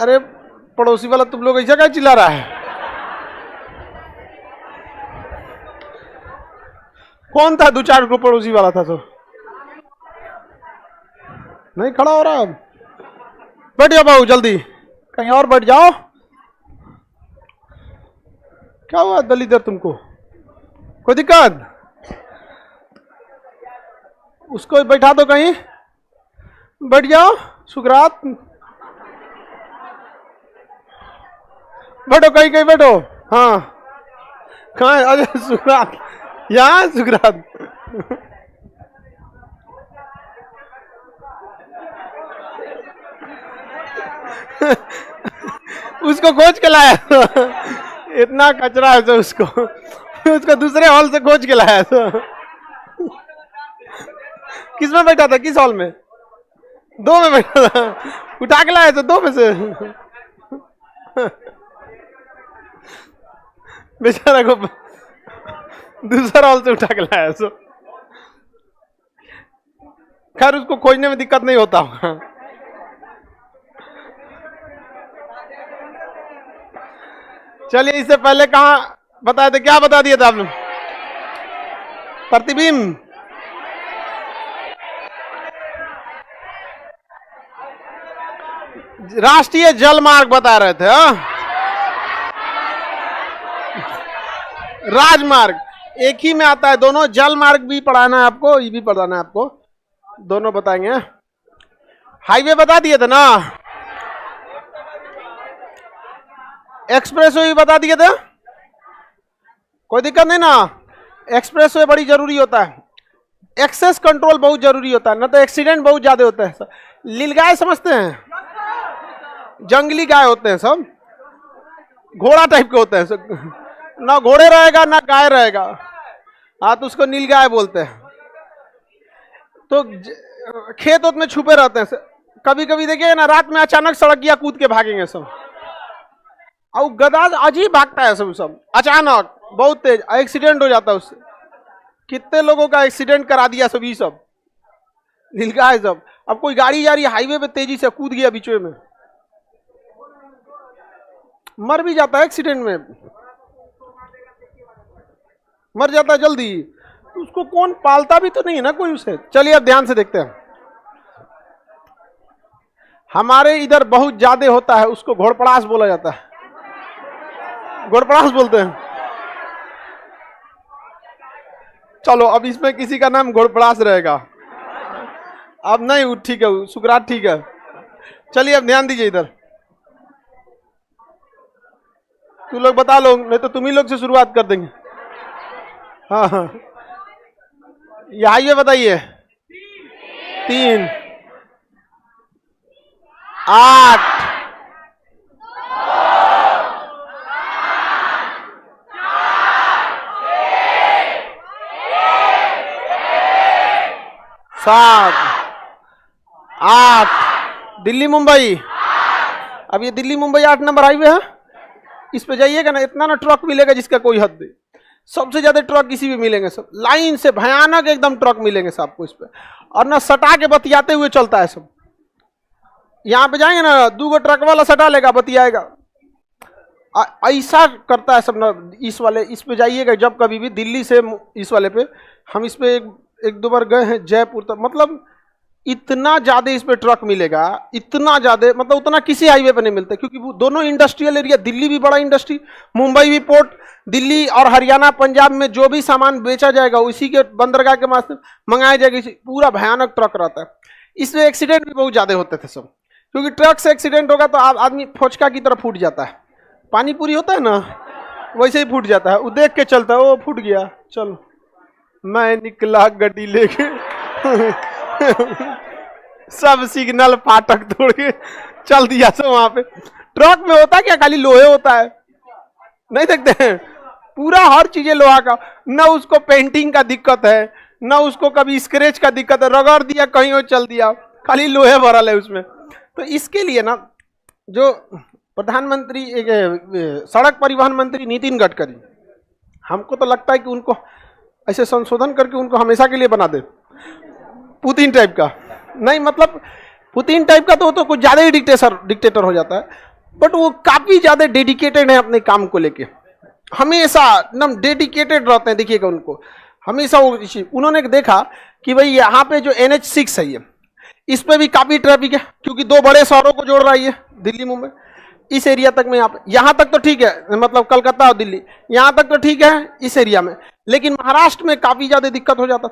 अरे पड़ोसी वाला तुम लोग ऐसा क्या चिल्ला रहा है? कौन था? 2-4 को पड़ोसी वाला था। तो नहीं खड़ा हो रहा अब। बैठ जाओ बाबू, जल्दी कहीं और बैठ जाओ। क्या हुआ दलित तुमको? कोई दिक्कत? उसको बैठा दो कहीं, बैठ जाओ। सुकरात बैठो, कहीं कहीं बैठो। हाँ कहाँ है? अरे सुकरात, यहाँ सुकरात। उसको खोज के लाया। इतना कचरा है तो उसको दूसरे हॉल से खोज के लाया। तो किस में बैठा था? किस हॉल में? 2 में बैठा था। उठा के लाया तो 2 में से। बेचारा को दूसरा हॉल से उठा के लाया। सो खैर उसको खोजने में दिक्कत नहीं होता होगा। चलिए, इससे पहले कहाँ बताए थे? क्या बता दिया था आपने? प्रतिबिंब। राष्ट्रीय जल मार्ग बता रहे थे। राजमार्ग एक ही में आता है दोनों। जल मार्ग भी पढ़ाना है आपको, ये भी पढ़ाना है आपको, दोनों बताएंगे। हाईवे बता दिए थे ना, एक्सप्रेसवे भी बता दिए थे, कोई दिक्कत नहीं ना। एक्सप्रेसवे बड़ी जरूरी होता है, एक्सेस कंट्रोल बहुत जरूरी होता है, ना तो एक्सीडेंट बहुत ज्यादा होता है। नीलगाय समझते हैं? जंगली गाय होते हैं सब, घोड़ा टाइप के होते हैं सब। ना घोड़े रहेगा ना गाय रहेगा, हाँ तो उसको नीलगाय बोलते हैं। तो खेत में छुपे रहते हैं। कभी कभी देखिए ना, रात में अचानक सड़क गया, कूद के भागेंगे सब। और गधा अजीब भागता है सब अचानक, बहुत तेज, एक्सीडेंट हो जाता है उससे। कितने लोगों का एक्सीडेंट करा दिया सभी सब नीलगाय सब। अब कोई गाड़ी जा रही है हाईवे पे, तेजी से कूद गया बीच में, मर भी जाता है एक्सीडेंट में, मर जाता है जल्दी। उसको कौन पालता भी तो नहीं है ना कोई उसे। चलिए अब ध्यान से देखते हैं। हमारे इधर बहुत ज्यादा होता है, उसको घोड़पड़ास बोला जाता है, घोड़पड़ास बोलते हैं। चलो अब इसमें किसी का नाम घोड़पड़ास रहेगा, अब नहीं। ठीक है सुकरात, ठीक है। चलिए अब ध्यान दीजिए इधर। तू लोग बता लो, नहीं तो तुम ही लोग से शुरुआत कर देंगे। हाँ हाँ, ये बताइए। 3 8 7 8 दिल्ली मुंबई। अब ये दिल्ली मुंबई 8 नंबर हाईवे है, इस पे जाइएगा ना, इतना ना ट्रक मिलेगा जिसका कोई हद नहीं। सबसे ज्यादा ट्रक इसी पे मिलेंगे, सब लाइन से भयानक एकदम ट्रक मिलेंगे सबको इस पे। और ना सटा के बतियाते हुए चलता है सब। यहाँ पे जाएंगे ना, 2 ट्रक वाला सटा लेगा, बतियाएगा, ऐसा करता है सब ना। इस वाले इस पे जाइएगा जब कभी भी दिल्ली से इस वाले पे, हम इस पे एक 2 बार गए हैं जयपुर तक। मतलब इतना ज्यादा इस पे ट्रक मिलेगा, इतना ज्यादा, मतलब उतना किसी हाईवे पे नहीं मिलता, क्योंकि वो दोनों इंडस्ट्रियल एरिया। दिल्ली भी बड़ा इंडस्ट्री, मुंबई भी पोर्ट। दिल्ली और हरियाणा पंजाब में जो भी सामान बेचा जाएगा उसी के बंदरगाह के माध्यम मंगाया जाएगा। पूरा भयानक ट्रक रहता है, इसमें एक्सीडेंट भी बहुत ज्यादा होते थे सब। क्योंकि ट्रक से एक्सीडेंट होगा तो आदमी फोचका की तरह फूट जाता है, पानी पूरी होता है ना वैसे ही फूट जाता है। वो देख के चलता है, वो फूट गया, चलो मैं निकला गड्डी लेके। सब सिग्नल फाटक तोड़ के चल दिया सब वहां पे। ट्रक में होता क्या, खाली लोहे होता है, नहीं देखते हैं, पूरा हर चीजें लोहा का। न उसको पेंटिंग का दिक्कत है, न उसको कभी स्क्रैच का दिक्कत है, रगड़ दिया कहीं और चल दिया, खाली लोहे भरल है उसमें। तो इसके लिए ना, जो प्रधानमंत्री सड़क परिवहन मंत्री नितिन गडकरी, हमको तो लगता है कि उनको ऐसे संशोधन करके उनको हमेशा के लिए बना दे, पुतिन टाइप का। नहीं मतलब पुतिन टाइप का तो कुछ ज्यादा ही डिक्टेटर हो जाता है। बट वो काफी ज्यादा डेडिकेटेड है अपने काम को लेके, हमेशा एकदम डेडिकेटेड रहते हैं। देखिएगा उनको हमेशा उन्होंने देखा कि भाई यहाँ पे जो NH6 है ये, इस पे भी काफी ट्रैफिक है, क्योंकि दो बड़े शहरों को जोड़ रहा है ये, दिल्ली मुंबई। इस एरिया तक में यहाँ तक तो ठीक है, मतलब कलकत्ता और दिल्ली यहाँ तक तो ठीक है इस एरिया में, लेकिन महाराष्ट्र में काफी ज्यादा दिक्कत हो जाता।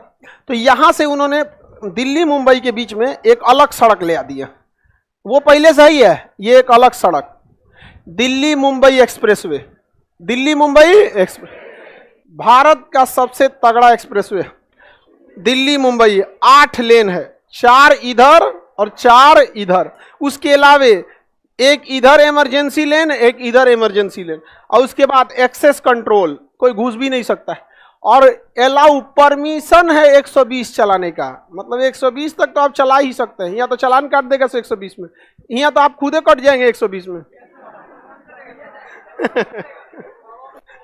तो यहाँ से उन्होंने दिल्ली मुंबई के बीच में एक अलग सड़क ले आ दी है। वो पहले से ही है, ये एक अलग सड़क, दिल्ली मुंबई एक्सप्रेसवे। दिल्ली मुंबई एक्सप्रेस भारत का सबसे तगड़ा एक्सप्रेसवे, दिल्ली मुंबई 8 लेन है, 4 इधर और 4 इधर, उसके अलावे एक इधर इमरजेंसी लेन, एक इधर इमरजेंसी लेन, और उसके बाद एक्सेस कंट्रोल, कोई घुस भी नहीं सकता है, और अलाउ परमिशन है 120 चलाने का, मतलब 120 तक तो आप चला ही सकते हैं। यहाँ तो चालान काट देगा 120 में, यहाँ तो आप खुदे कट जाएंगे 120 में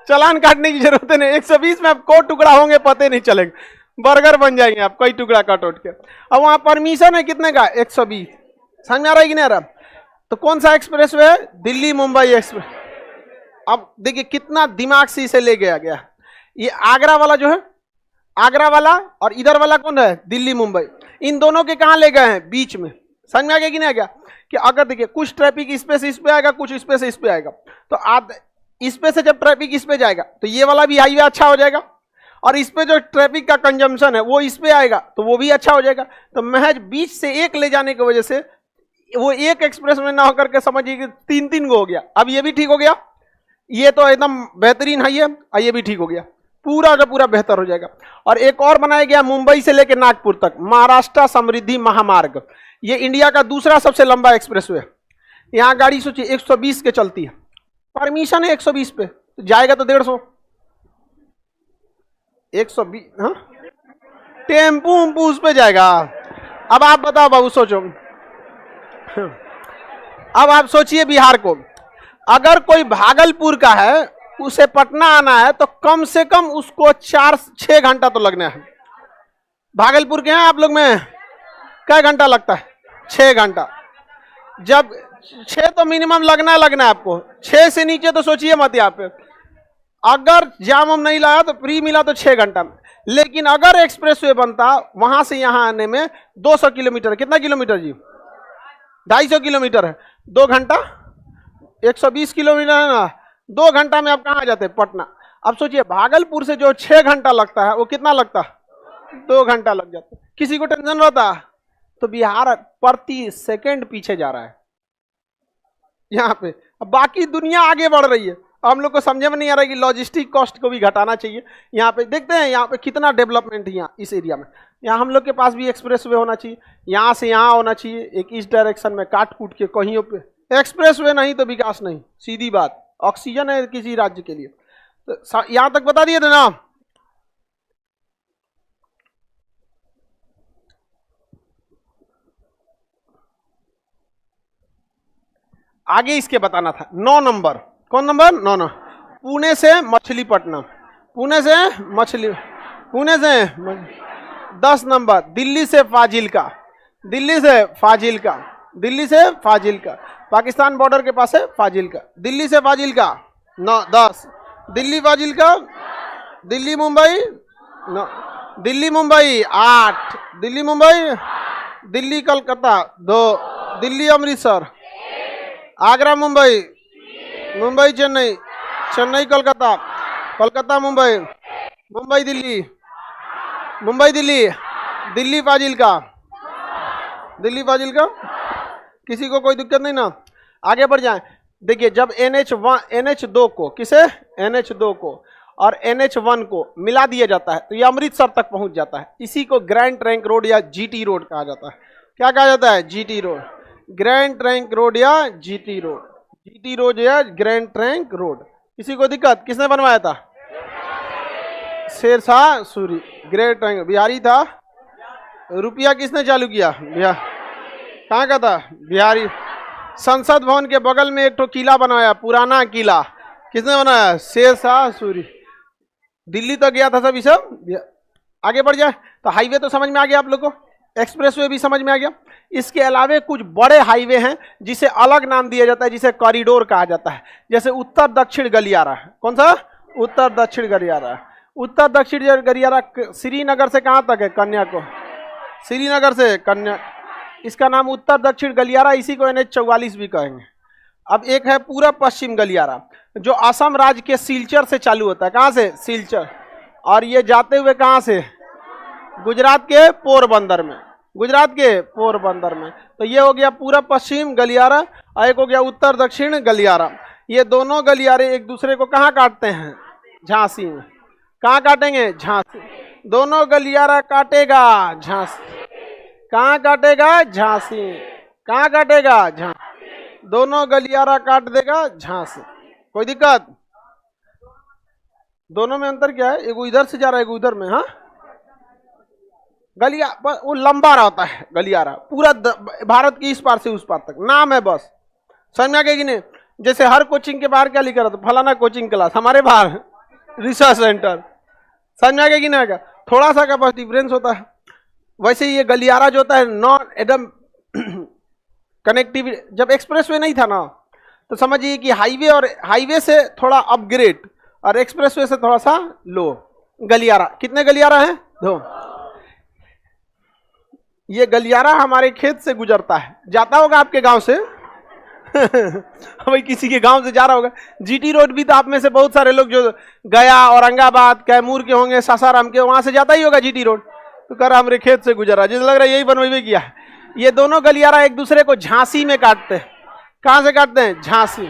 चालान काटने की जरूरत नहीं, 120 में आप को टुकड़ा होंगे पते नहीं चलेगा, बर्गर बन जाएंगे आप कई टुकड़ा काट उठ के। अब वहां परमिशन है कितने का, 120। समझ में आ रहा है कि नहीं आ रहा? तो कौन सा एक्सप्रेस वे है, दिल्ली मुंबई एक्सप्रेस। अब देखिए कितना दिमाग से इसे ले गया गया। ये आगरा वाला जो है, आगरा वाला और इधर वाला कौन है, दिल्ली मुंबई, इन दोनों के कहां ले गए हैं, बीच में। समझ में आ गया कि नहीं आ गया? कि अगर देखिए कुछ ट्रैफिक इस पे से इस पे आएगा, कुछ इस पे से इस पे आएगा, तो आप इस पे से जब ट्रैफिक इस पे जाएगा तो ये वाला भी हाईवे अच्छा हो जाएगा, और इस पे जो ट्रैफिक का कंजम्पशन है वो इस पे आएगा तो वो भी अच्छा हो जाएगा। तो महज बीच से एक ले जाने की वजह से वो एक एक्सप्रेस में ना होकर के समझिए कि 3-3 गो हो गया। अब ये भी ठीक हो गया, ये तो एकदम बेहतरीन है ये भी ठीक हो गया, पूरा का पूरा बेहतर हो जाएगा। और एक और बनाया गया मुंबई से लेकर नागपुर तक, महाराष्ट्र समृद्धि महामार्ग। ये इंडिया का दूसरा सबसे लंबा एक्सप्रेसवे है। यहाँ गाड़ी सोचिए 120 के चलती है, परमिशन है 120 पे, तो जाएगा तो 150, 120। हाँ टेम्पू उम्पू उस पे जाएगा। अब आप बताओ बाबू, सोचो, अब आप सोचिए बिहार को, अगर कोई भागलपुर का है उसे पटना आना है तो कम से कम उसको 4-6 घंटा तो लगना है। भागलपुर के हैं आप लोग में, क्या घंटा लगता है, 6 घंटा। जब 6 तो मिनिमम लगना है आपको, 6 से नीचे तो सोचिए मत। यहाँ पे अगर जाम हम नहीं लाया तो फ्री मिला तो 6 घंटा में, लेकिन अगर एक्सप्रेसवे बनता वहां से यहाँ आने में 200 किलोमीटर, कितना किलोमीटर जी, 250 किलोमीटर है, 2 घंटा, 120 किलोमीटर है ना, 2 घंटा में आप कहाँ आ जाते, पटना। अब सोचिए भागलपुर से जो 6 घंटा लगता है वो कितना लगता, 2 घंटा लग जाता। किसी को टेंशन रहता? तो बिहार प्रति सेकंड पीछे जा रहा है यहाँ पे। अब बाकी दुनिया आगे बढ़ रही है, हम लोग को समझ में नहीं आ रहा है कि लॉजिस्टिक कॉस्ट को भी घटाना चाहिए। यहाँ पे देखते हैं यहाँ पे कितना डेवलपमेंट है यहाँ इस एरिया में। यहाँ हम लोग के पास भी एक्सप्रेसवे होना चाहिए, यहाँ से यहाँ होना चाहिए, एक इस डायरेक्शन में काट कूट के कहीं पे। एक्सप्रेसवे नहीं तो विकास नहीं, सीधी बात। ऑक्सीजन है किसी राज्य के लिए। तो यहाँ तक बता दिए थे ना। आगे इसके बताना था 9 नंबर। कौन नंबर, 9 पुणे से मछलीपट्टनम, पुणे से मछली, पुणे से 10 नंबर दिल्ली से फाजिल्का, दिल्ली से फाजिल्का, दिल्ली से फाजिल्का, पाकिस्तान बॉर्डर के पास है फाजिल्का, दिल्ली से फाजिल्का 10, दिल्ली फाजिल्का, दिल्ली मुंबई 9, दिल्ली मुंबई 8, दिल्ली मुंबई, दिल्ली कलकत्ता 2, दिल्ली अमृतसर, आगरा मुंबई, मुंबई चेन्नई, चेन्नई कलकत्ता, कलकत्ता मुंबई, मुंबई दिल्ली, मुंबई दिल्ली, दिल्ली फाजिल्का, दिल्ली फाजिल्का। किसी को कोई दिक्कत नहीं ना? आगे बढ़ जाएं। देखिए जब NH2 को, किसे, NH2 को और NH1 को मिला दिया जाता है तो ये अमृतसर तक पहुंच जाता है। इसी को ग्रैंड ट्रंक रोड या GT रोड कहा जाता है। क्या कहा जाता है, GT road, grand trunk road या GT रोड, GT रोड या ग्रैंड ट्रंक रोड। किसी को दिक्कत? किसने बनवाया था? शेरशाह सूरी। ग्रैंड ट्रंक बिहारी था। रुपया किसने चालू किया? बिहार। कहाँ का था? बिहारी। संसद भवन के बगल में एक तो किला बनाया, पुराना किला, किसने बनाया? शेरशाह सूरी। दिल्ली तक गया था सब ये सब। आगे बढ़ जाए तो हाईवे तो समझ में आ गया आप लोग को। एक्सप्रेसवे भी समझ में आ गया। इसके अलावे कुछ बड़े हाईवे हैं जिसे अलग नाम दिया जाता है, जिसे कॉरिडोर कहा जाता है। जैसे उत्तर दक्षिण गलियारा है, कौन सा? उत्तर दक्षिण गलियारा। उत्तर दक्षिण गलियारा श्रीनगर से कहां तक है? कन्याकुमारी। श्रीनगर से कन्या, इसका नाम उत्तर दक्षिण गलियारा, इसी को NH 44 भी कहेंगे। अब एक है पूर्व पश्चिम गलियारा, जो असम राज्य के सिलचर से चालू होता है। कहां से? सिलचर। और ये जाते हुए कहां से? गुजरात के पोरबंदर में। गुजरात के पोरबंदर में। तो ये हो गया पूर्व पश्चिम गलियारा और एक हो गया उत्तर दक्षिण गलियारा। ये दोनों गलियारे एक दूसरे को कहाँ काटते हैं? झांसी में। कहाँ काटेंगे? झांसी। दोनों गलियारा काटेगा झांसी। कहाँ काटेगा? झांसी। कहाँ काटेगा? झांसी। दोनों गलियारा काट देगा झांसी। कोई दिक्कत? दोनों में अंतर क्या है? एगो इधर से जा रहा है, एगो उधर में। हाँ, गलिया वो लंबा रहता है गलियारा, पूरा भारत की इस पार से उस पार तक, नाम है बस। समझ में आ गया कि नहीं? जैसे हर कोचिंग के बाहर क्या लिखा रहता है? फलाना कोचिंग क्लास, हमारे बाहर रिसर्च सेंटर। समझ में आ गया कि नहीं आएगा? थोड़ा सा का बस डिफरेंस होता है। वैसे ये गलियारा जो होता है नॉन एकदम कनेक्टिविटी, जब एक्सप्रेसवे नहीं था ना, तो समझिए कि हाईवे और हाईवे से थोड़ा अपग्रेड और एक्सप्रेसवे से थोड़ा सा लो। गलियारा कितने गलियारा है? 2। ये गलियारा हमारे खेत से गुजरता है, जाता होगा आपके गांव से भाई किसी के गांव से जा रहा होगा। GT रोड भी तो आप में से बहुत सारे लोग जो गया, औरंगाबाद, कैमूर के होंगे, सासाराम के, वहां से जाता ही होगा GT रोड। तो कर हमारे खेत से गुजरा, जिसे लग रहा है यही बनवे किया है। ये दोनों गलियारा एक दूसरे को झांसी में काटते हैं। कहां से काटते हैं? झांसी।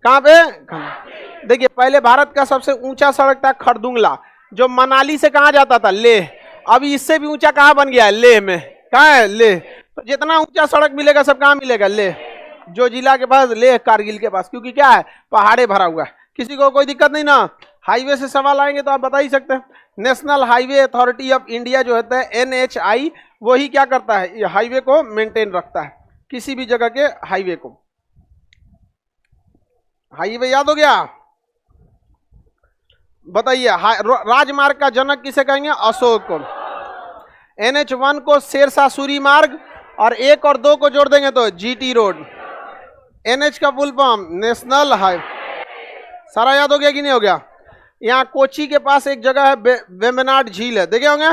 कहां पे? देखिए, पहले भारत का सबसे ऊंचा सड़क था खरदुंगला, जो मनाली से कहां जाता था? लेह। अभी इससे भी ऊंचा कहां बन गया है? लेह में। कहां है? लेह। तो जितना ऊंचा सड़क मिलेगा सब कहां मिलेगा? लेह। जो जिला के पास? लेह कारगिल के पास, क्योंकि क्या है? पहाड़े भरा हुआ है। किसी को कोई दिक्कत नहीं ना? हाईवे से सवाल आएंगे तो आप बता ही सकते हैं। National highway authority of India जो होता है NHI, वही क्या करता है? ये हाईवे को मेंटेन रखता है, किसी भी जगह के हाईवे को। हाईवे याद हो गया? बताइए, राजमार्ग का जनक किसे कहेंगे? अशोक को। NH1 को शेरशाह सूरी मार्ग, और 1 और 2 को जोड़ देंगे तो GT रोड। NH का फुल फॉर्म नेशनल हाईवे। सारा याद हो गया कि नहीं हो गया? यहाँ कोची के पास एक जगह है वेम्बनाड झील है, देखे होंगे?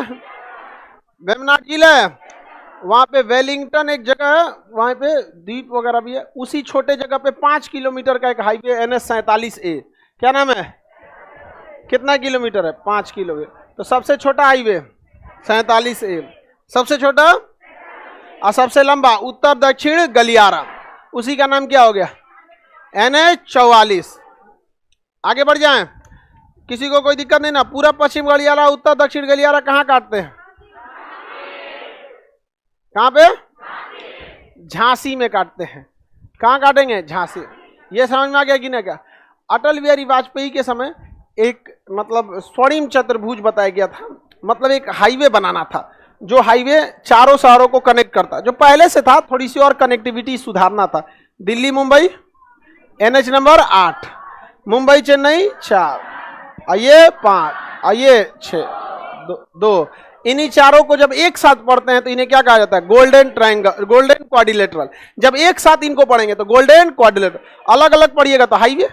वेम्बनाड झील है, वहां पे वेलिंगटन एक जगह है, वहां पे द्वीप वगैरह भी है। उसी छोटे जगह पे 5 किलोमीटर का एक हाईवे NH 47A। क्या नाम है? कितना किलोमीटर है? 5 किलोमीटर। तो सबसे छोटा हाईवे 47A, सबसे छोटा और सबसे लंबा उत्तर दक्षिण गलियारा, उसी का नाम क्या हो गया? NH 44। आगे बढ़ जाएं, किसी को कोई दिक्कत नहीं ना? पूरा पश्चिम गलियारा, उत्तर दक्षिण गलियारा कहां काटते हैं? कहां पे? झांसी में काटते हैं। कहां काटेंगे? झांसी। ये समझ में आ गया कि नहीं? क्या अटल बिहारी वाजपेयी के समय एक मतलब स्वर्णिम चतुर्भुज बताया गया था, मतलब एक हाईवे बनाना था, जो हाईवे चारों शहरों को कनेक्ट करता, जो पहले से था, थोड़ी सी और कनेक्टिविटी सुधारना था। दिल्ली मुंबई NH नंबर 8, मुंबई चेन्नई 4, ये 5, ये 6, 2। इन्हीं चारों को जब एक साथ पढ़ते हैं तो इन्हें क्या कहा जाता है? Golden triangle, golden quadrilateral. जब एक साथ इनको पढ़ेंगे तो गोल्डन क्वाड्रिलेटरल। अलग अलग पढ़िएगा तो हाईवे,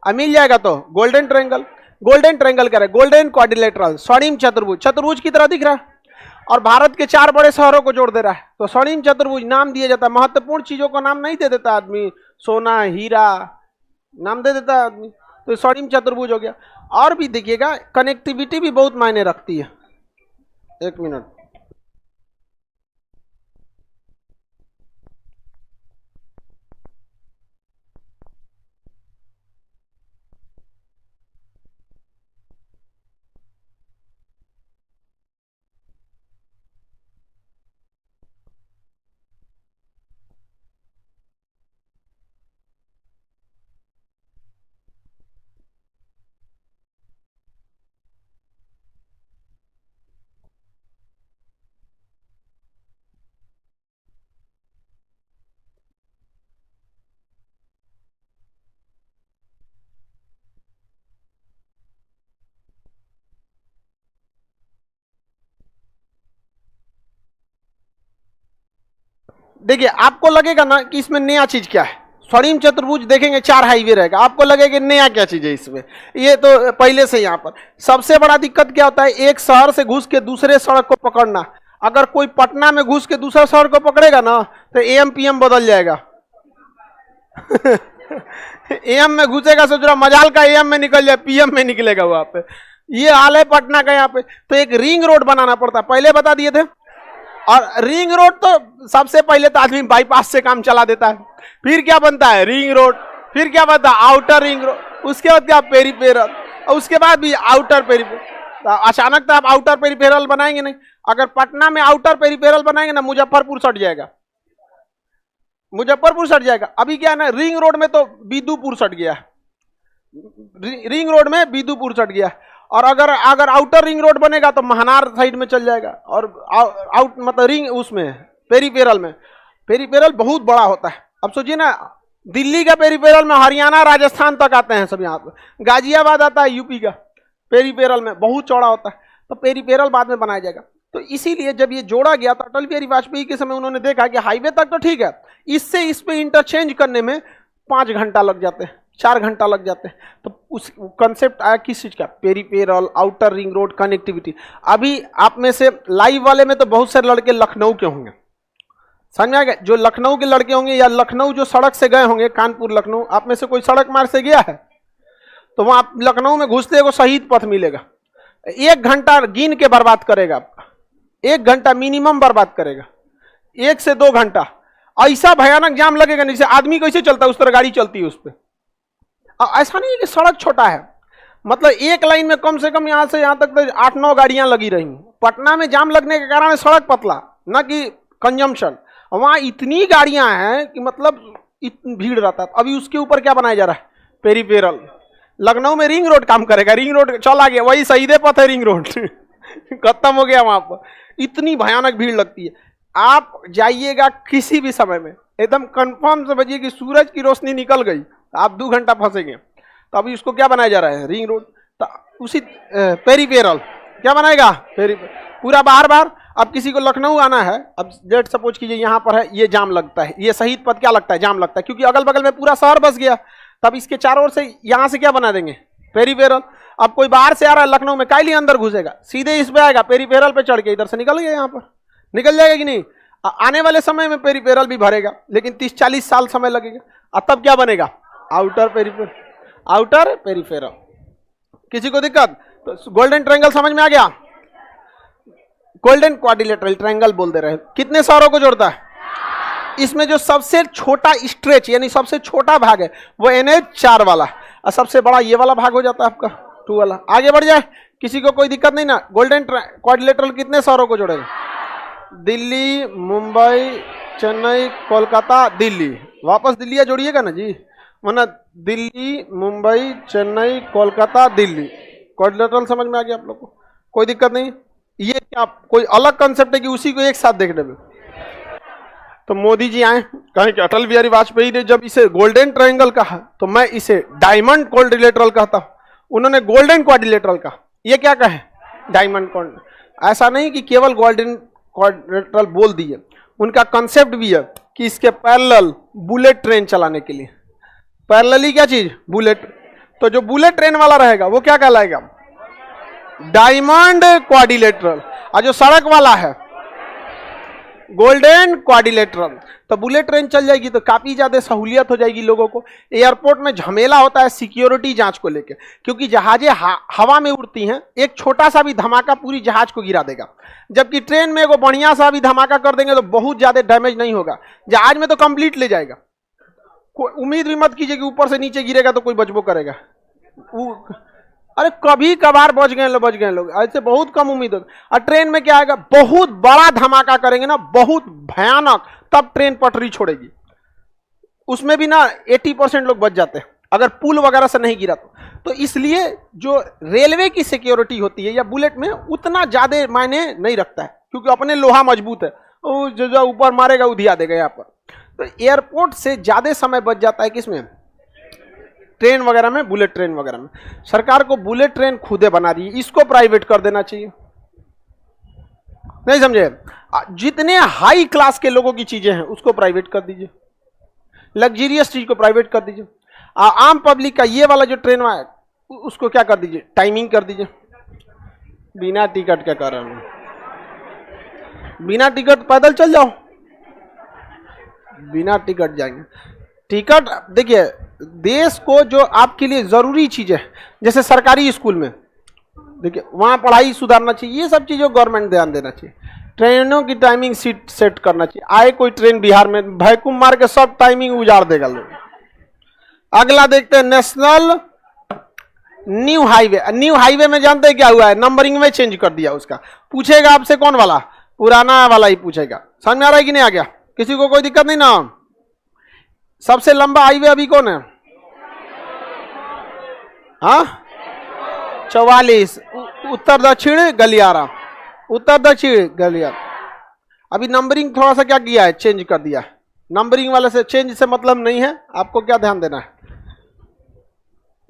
मिल जाएगा तो गोल्डन ट्रायंगल। गोल्डन ट्रायंगल कह रहे, गोल्डन क्वाड्रिलेटरल, स्वर्णिम चतुर्भुज, चतुर्भुज की तरह दिख रहा है, और भारत के 4 बड़े शहरों को जोड़ दे रहा है। तो स्वर्णिम चतुर्भुज नाम दिया जाता है। महत्वपूर्ण चीजों को नाम नहीं दे देता आदमी, सोना हीरा नाम दे देता है आदमी, तो स्वर्णिम चतुर्भुज हो गया। और भी देखिएगा, कनेक्टिविटी भी बहुत मायने रखती है। एक मिनट, देखिए आपको लगेगा ना कि इसमें नया चीज क्या है, स्वर्णिम चतुर्भुज देखेंगे 4 हाईवे रहेगा, आपको लगेगा नया क्या चीज है इसमें, ये तो पहले से यहाँ पर। सबसे बड़ा दिक्कत क्या होता है, एक शहर से घुस के दूसरे सड़क को पकड़ना। अगर कोई पटना में घुस के दूसरा शहर को पकड़ेगा ना तो एम पीएम बदल जाएगा। एम में घुसेगा, सोच रहा मजाल का एम में निकल जाए, पीएम में निकलेगा वहां पे। ये हाल है पटना का यहाँ पे। तो एक रिंग रोड बनाना पड़ता है, पहले बता दिए थे। और रिंग रोड तो सबसे पहले तो आदमी बाईपास से काम चला देता है, फिर क्या बनता है रिंग रोड, फिर क्या बनता है आउटर रिंग रोड, उसके बाद क्या पेरीफेरल, और उसके बाद भी आउटर पेरीफेरल। अचानक तो आप आउटर पेरीफेरल बनाएंगे नहीं। अगर पटना में आउटर पेरीफेरल बनाएंगे ना, मुजफ्फरपुर सट जाएगा, मुजफ्फरपुर सट जाएगा। अभी क्या है ना, रिंग रोड में तो बिदुपुर सट गया, रिंग रोड में बिदुपुर सट गया। और अगर आउटर रिंग रोड बनेगा तो महनार साइड में चल जाएगा। और आउट मतलब रिंग उसमें पेरीफेरल में, पेरीफेरल बहुत बड़ा होता है। अब सोचिए ना, दिल्ली का पेरीफेरल में हरियाणा राजस्थान तक आते हैं सब, यहाँ पे गाजियाबाद आता है यूपी का, पेरीफेरल में बहुत चौड़ा होता है। तो पेरीफेरल बाद में बनाया जाएगा। तो इसीलिए जब ये जोड़ा गया तो अटल बिहारी वाजपेयी के समय उन्होंने देखा कि हाईवे तक तो ठीक है, इससे इस पे इंटरचेंज करने में 5 घंटा लग जाते हैं, 4 घंटा लग जाते हैं। तो उस कंसेप्ट आया किस चीज का, peripheral, outer ring road, connectivity. अभी आप में से लाइव वाले में तो बहुत सारे लड़के लखनऊ के होंगे, समझ में आ गया। जो लखनऊ के लड़के होंगे या लखनऊ जो सड़क से गए होंगे, कानपुर लखनऊ, आप में से कोई सड़क मार्ग से गया है तो वहां लखनऊ में घुसते को शहीद पथ मिलेगा। 1 घंटा गिन के बर्बाद करेगा आपका, 1 घंटा मिनिमम बर्बाद करेगा, 1 से 2 घंटा। ऐसा भयानक जाम लगेगा, जैसे आदमी कैसे चलता है उस तरह गाड़ी चलती है उस पर। ऐसा नहीं है कि सड़क छोटा है, मतलब एक लाइन में कम से कम यहां से यहां तक तो 8-9 गाड़ियां लगी रही। पटना में जाम लगने के कारण सड़क पतला, न कि कंजम्पशन। वहां इतनी गाड़ियां हैं कि मतलब भीड़ रहता है। अभी उसके ऊपर क्या बनाया जा रहा है, पेरीफेरल। लखनऊ में रिंग रोड काम करेगा, रिंग रोड चला गया, वही शहीदे पथ है रिंग रोड। खत्म हो गया वहां पर, इतनी भयानक भीड़ लगती है। आप जाइएगा किसी भी समय में, एकदम कंफर्म समझिए कि सूरज की रोशनी निकल गई, आप 2 घंटा फंसेंगे। तो अभी उसको क्या बनाया जा रहा है, रिंग रोड। तो उसी पेरीफेरल क्या बनाएगा, पूरा बाहर बाहर। अब किसी को लखनऊ आना है, अब लेट सपोज कीजिए यहाँ पर है, ये जाम लगता है, ये शहीद पथ क्या लगता है, जाम लगता है, क्योंकि अगल बगल में पूरा शहर बस गया। तब इसके चारों ओर से यहाँ से क्या बना देंगे, पेरीफेरल। अब कोई बाहर से आ रहा है लखनऊ में, काइली अंदर घुसेगा, सीधे इस पे आएगा, पेरीफेरल पे चढ़ के इधर से निकल गया, यहाँ पर निकल जाएगा कि नहीं। आने वाले समय में पेरीफेरल भी भरेगा, लेकिन 30-40 साल समय लगेगा। अब तब क्या बनेगा, आउटर पेरीफेरल, आउटर पेरीफेरल। किसी को दिक्कत? तो गोल्डन ट्रायंगल समझ में आ गया। गोल्डन क्वाड्रिलेटरल ट्रायंगल बोल दे रहे हैं, कितने शहरों को जोड़ता है। इसमें जो सबसे छोटा स्ट्रेच यानी सबसे छोटा भाग है वो NH4 वाला है, और सबसे बड़ा ये वाला भाग हो जाता है आपका 2 वाला। आगे बढ़ जाए, किसी को कोई दिक्कत नहीं ना। गोल्डन क्वाड्रिलेटरल कितने शहरों को जोड़ेगा, दिल्ली, मुंबई, चेन्नई, कोलकाता, दिल्ली। वापस दिल्ली जोड़िएगा ना जी, वरना दिल्ली, मुंबई, चेन्नई, कोलकाता, दिल्ली। क्वाड्रिलेटरल समझ में आ गया आप लोग को, कोई दिक्कत नहीं। ये क्या कोई अलग कंसेप्ट है कि उसी को एक साथ देखने में। तो मोदी जी आए, कहें कि अटल बिहारी वाजपेयी ने जब इसे गोल्डन ट्रायंगल कहा तो मैं इसे डायमंड क्वाड्रिलेटरल कहता हूं। उन्होंने गोल्डन क्वाड्रिलेटरल कहा, ये क्या कहे, डायमंड क्वाड्रिलेटरल। ऐसा नहीं कि केवल गोल्डन क्वाड्रिलेटरल बोल दिए, उनका कंसेप्ट भी है कि इसके पैरेलल बुलेट ट्रेन चलाने के लिए। पैरेलली क्या चीज, बुलेट। तो जो बुलेट ट्रेन वाला रहेगा वो क्या कहलाएगा, डायमंड क्वाड्रिलेटरल। और जो सड़क वाला है गोल्डन क्वाड्रिलेटरल। तो बुलेट ट्रेन चल जाएगी तो काफी ज्यादा सहूलियत हो जाएगी लोगों को। एयरपोर्ट में झमेला होता है सिक्योरिटी जांच को लेकर, क्योंकि जहाजें हवा में उड़ती हैं, एक छोटा सा भी धमाका पूरी जहाज को गिरा देगा। जबकि ट्रेन में एगो बढ़िया सा भी धमाका कर देंगे तो बहुत ज्यादा डैमेज नहीं होगा, जहाज में तो कंप्लीट ले जाएगा। कोई उम्मीद भी मत कीजिए कि ऊपर से नीचे गिरेगा तो कोई बचबो करेगा। अरे कभी कभार बच गए लोग, ऐसे बहुत कम उम्मीद होगी। और ट्रेन में क्या आएगा, बहुत बड़ा धमाका करेंगे ना, बहुत भयानक, तब ट्रेन पटरी छोड़ेगी। उसमें भी ना 80% लोग बच जाते हैं अगर पुल वगैरह से नहीं गिरा तो इसलिए जो रेलवे की सिक्योरिटी होती है या बुलेट में उतना ज्यादा मायने नहीं रखता है, क्योंकि अपने लोहा मजबूत है, जो ऊपर मारेगा उधिया देगा यहाँ पर। तो एयरपोर्ट से ज्यादा समय बच जाता है किसमें, ट्रेन वगैरह में, बुलेट ट्रेन वगैरह में। सरकार को बुलेट ट्रेन खुदे बना दी, इसको प्राइवेट कर देना चाहिए। नहीं समझे? जितने हाई क्लास के लोगों की चीजें हैं उसको प्राइवेट कर दीजिए, लग्जरियस चीज को प्राइवेट कर दीजिए। आम पब्लिक का ये वाला जो ट्रेन है उसको क्या कर दीजिए, टाइमिंग कर दीजिए। बिना टिकट के कारण, बिना टिकट पैदल चल जाओ, बिना टिकट जाएंगे। टिकट देखिए, देश को जो आपके लिए जरूरी चीजें, जैसे सरकारी स्कूल में देखिए वहां पढ़ाई सुधारना चाहिए, ये सब चीजों गवर्नमेंट ध्यान देना चाहिए। ट्रेनों की टाइमिंग सीट सेट करना चाहिए। आए कोई ट्रेन बिहार में, वैक्यूम मार के सब टाइमिंग उजाड़ देगा लोग। अगला देखते हैं national new highway. New highway में जानते हैं क्या हुआ है, नंबरिंग में चेंज कर दिया उसका। पूछेगा आपसे कौन वाला, पुराना वाला ही पूछेगा। समझ में आ रहा है कि नहीं आ गया? किसी को कोई दिक्कत नहीं ना? सबसे लंबा हाईवे अभी कौन है? हाँ 44, उत्तर दक्षिण गलियारा, उत्तर दक्षिण गलियारा। अभी नंबरिंग थोड़ा सा क्या किया है, चेंज कर दिया। नंबरिंग वाले से चेंज से मतलब नहीं है, आपको क्या ध्यान देना है,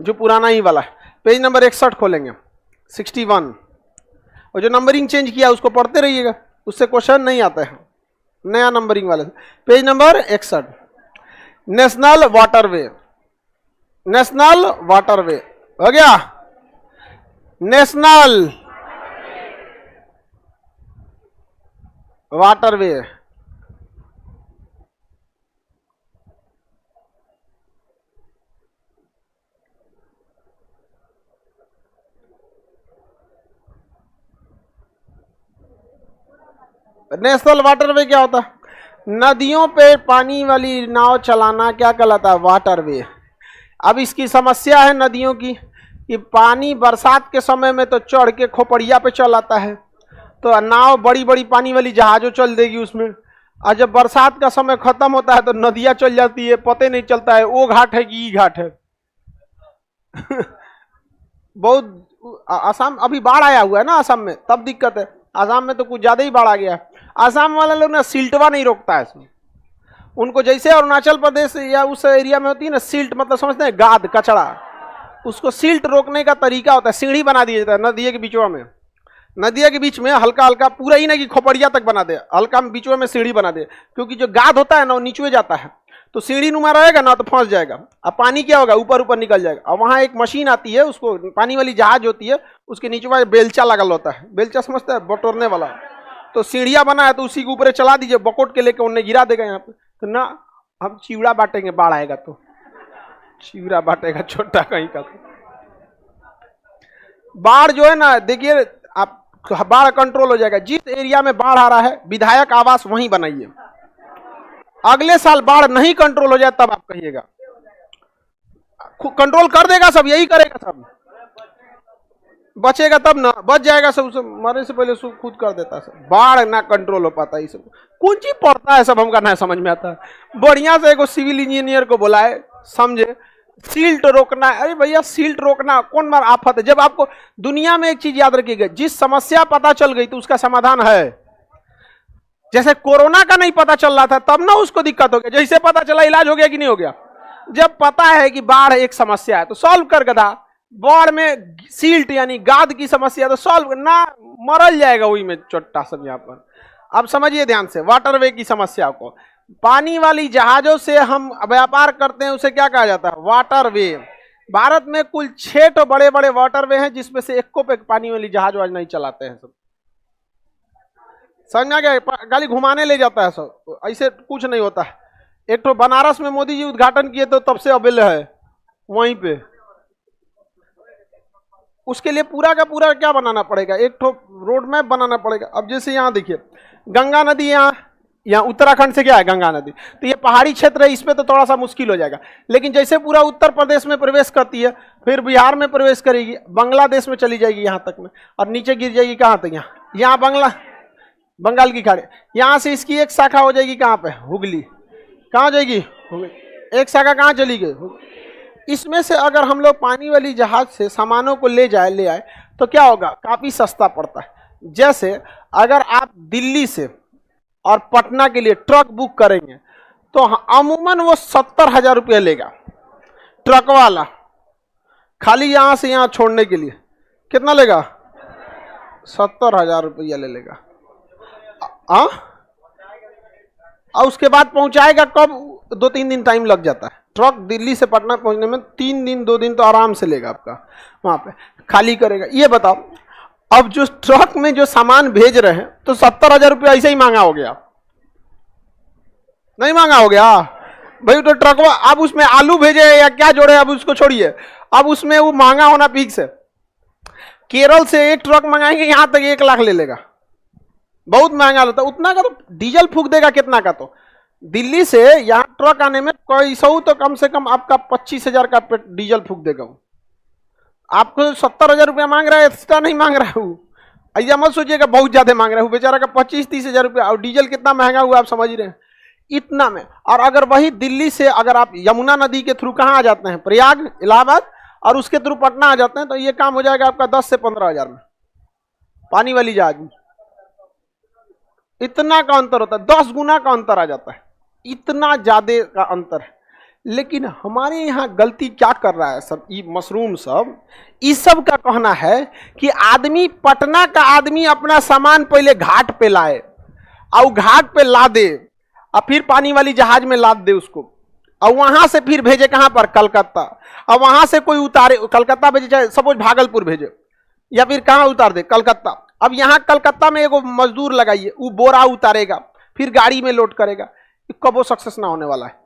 जो पुराना ही वाला है। पेज नंबर 61 खोलेंगे, 61, और जो नंबरिंग चेंज किया उसको पढ़ते रहिएगा, उससे क्वेश्चन नहीं आता है नया नंबरिंग वाले से। Page number 61, national waterway, national waterway हो गया, नेशनल वाटरवे। नेशनल वाटरवे क्या होता है? नदियों पे पानी वाली नाव चलाना क्या कहलाता है? वाटरवे। अब इसकी समस्या है नदियों की कि पानी बरसात के समय में तो चढ़ के खोपड़िया पे चल आता है, तो नाव बड़ी बड़ी पानी वाली जहाजों चल देगी उसमें, और जब बरसात का समय खत्म होता है तो नदियां चल जाती है, पता नहीं चलता है वो घाट है कि ई घाट है। बहुत आसाम अभी बाढ़ आया हुआ है ना आसाम में, तब दिक्कत है। आसाम में तो कुछ ज्यादा ही बाढ़ आ गया है। आसाम वाले लोग ना सिल्टवा नहीं रोकता है इसमें, उनको जैसे अरुणाचल प्रदेश या उस एरिया में होती है ना सिल्ट, मतलब समझते हैं गाद कचड़ा, उसको सिल्ट रोकने का तरीका होता है, सीढ़ी बना दिया जाता है नदिया के बीचों में, नदिया के बीच में हल्का हल्का, पूरा ही नहीं कि खोपड़िया तक बना दे, हल्का बीचों में सीढ़ी बना दे, क्योंकि जो गाद होता है ना वो नीचे जाता है, तो सीढ़ी नुमा रहेगा ना तो फंस जाएगा। अब पानी क्या होगा, ऊपर ऊपर निकल जाएगा। और वहां एक मशीन आती है, उसको पानी वाली जहाज होती है, उसके नीचे वाला बेलचा लगल होता है, बेलचा समझते हैं, बटोरने वाला, तो सीढ़ियां बना है तो उसी के ऊपर चला दीजिए, बकोट के लेके उन्हें गिरा देगा यहाँ पे। तो ना हम चिवड़ा बांटेंगे, बाढ़ आएगा तो चिवड़ा बांटेगा छोटा कहीं का। बाढ़ जो है ना, देखिए आप, बाढ़ कंट्रोल हो जाएगा। जिस एरिया में बाढ़ आ रहा है विधायक आवास वहीं बनाइए, अगले साल बाढ़ नहीं कंट्रोल हो जाए तब आप कहिएगा। कंट्रोल कर देगा सब, यही करेगा सब, बचेगा तब ना, बच जाएगा सब, मरने से पहले सब खुद कर देता है सब। बाढ़ ना कंट्रोल हो पाता, ये सब कौन चीज पड़ता है सब हमका ना समझ में आता है। बढ़िया से एक सिविल इंजीनियर को बुलाए, समझे, सिल्ट रोकना है। अरे भैया सिल्ट रोकना कौन मार आफत है। जब आपको दुनिया में एक चीज याद रखिएगा, जिस समस्या पता चल गई तो उसका समाधान है। जैसे कोरोना का नहीं पता चल रहा था तब ना उसको दिक्कत हो गया, जैसे पता चला इलाज हो गया कि नहीं हो गया। जब पता है कि बाढ़ एक समस्या है तो सॉल्व कर गधा। बाढ़ में सिल्ट यानी गाद की समस्या तो सॉल्व ना, मरल जाएगा वही में छोटा सब। यहाँ पर अब समझिए ध्यान से वाटरवे की समस्या को। पानी वाली जहाजों से हम व्यापार करते हैं, उसे क्या कहा जाता है? वाटरवे। भारत में कुल 6 तो बड़े बड़े वाटरवे हैं, जिसमें से एक को पे पानी वाली जहाज वाज नहीं चलाते हैं सब। समझ गया? खाली घुमाने ले जाता है सब, ऐसे कुछ नहीं होता है। एक तो बनारस में मोदी जी उद्घाटन किए तो तब से अवेल है वहीं पे। उसके लिए पूरा का पूरा क्या बनाना पड़ेगा, एक तो रोड मैप बनाना पड़ेगा। अब जैसे यहाँ देखिए गंगा नदी, यहाँ उत्तराखंड से क्या है गंगा नदी, तो ये पहाड़ी क्षेत्र है, इसमें तो थोड़ा सा मुश्किल हो जाएगा। लेकिन जैसे पूरा उत्तर प्रदेश में प्रवेश करती है, फिर बिहार में प्रवेश करेगी, बांग्लादेश में चली जाएगी यहाँ तक में, और नीचे गिर जाएगी कहाँ तक, यहाँ बंगाल की खाड़ी। यहाँ से इसकी एक शाखा हो जाएगी कहाँ पे, हुगली। कहाँ जाएगी? हुगली। एक शाखा कहाँ चली गई? इसमें से अगर हम लोग पानी वाली जहाज से सामानों को ले आए तो क्या होगा, काफी सस्ता पड़ता है। जैसे अगर आप दिल्ली से और पटना के लिए ट्रक बुक करेंगे तो अमूमन वो 70,000 रुपया लेगा ट्रक वाला, खाली यहां से यहां छोड़ने के लिए। कितना लेगा? 70,000 रुपया ले लेगा। हाँ, और उसके बाद पहुंचाएगा कब? 2-3 दिन टाइम लग जाता है। ट्रक दिल्ली से पटना पहुंचने में 3 दिन 2 दिन तो आराम से लेगा आपका, वहां पे खाली करेगा। ये बताओ, अब जो ट्रक में जो सामान भेज रहे हैं तो 70,000 रुपया ऐसे ही मांगा हो गया, नहीं मांगा हो गया भाई? तो ट्रक अब उसमें आलू भेजे या क्या जोड़े, अब उसको छोड़िए, अब उसमें वो महंगा होना फिक्स है। केरल से एक ट्रक मंगाएंगे, यहां तक 1 लाख ले लेगा, बहुत महंगा रहता है। उतना का तो डीजल फूक देगा, कितना का तो दिल्ली से यहां ट्रक आने में कोई सौ तो कम से कम आपका 25,000 का डीजल फूक देगा। आपको 70,000 रुपया मांग रहा है, एक्स्ट्रा नहीं मांग रहा है। ऐसा मत सोचिएगा बहुत ज्यादा मांग रहा है, बेचारा का 25-30,000 रुपया, और डीजल कितना महंगा हुआ आप समझ रहे हैं, इतना में। और अगर वही दिल्ली से अगर आप यमुना नदी के थ्रू कहाँ आ जाते हैं, प्रयाग, इलाहाबाद, और उसके थ्रू पटना आ जाते हैं, तो ये काम हो जाएगा आपका 10 से 15,000 में, पानी वाली जहाज में। इतना का अंतर होता है, 10 गुना का अंतर आ जाता है, इतना ज्यादा का अंतर है। लेकिन हमारे यहाँ गलती क्या कर रहा है सब, ये मशरूम सब, इस सब का कहना है कि आदमी, पटना का आदमी अपना सामान पहले घाट पे लाए, और घाट पे ला दे, और फिर पानी वाली जहाज में लाद दे उसको, और वहां से फिर भेजे कहां पर? कलकत्ता। और वहां से कोई उतारे, कलकत्ता भेजे, चाहे सपोज भागलपुर भेजे, या फिर कहां उतार दे? कलकत्ता। अब यहां कलकत्ता में एगो मजदूर लगाइए, वो बोरा उतारेगा, फिर गाड़ी में लोड करेगा, कब वो सक्सेस ना होने वाला है।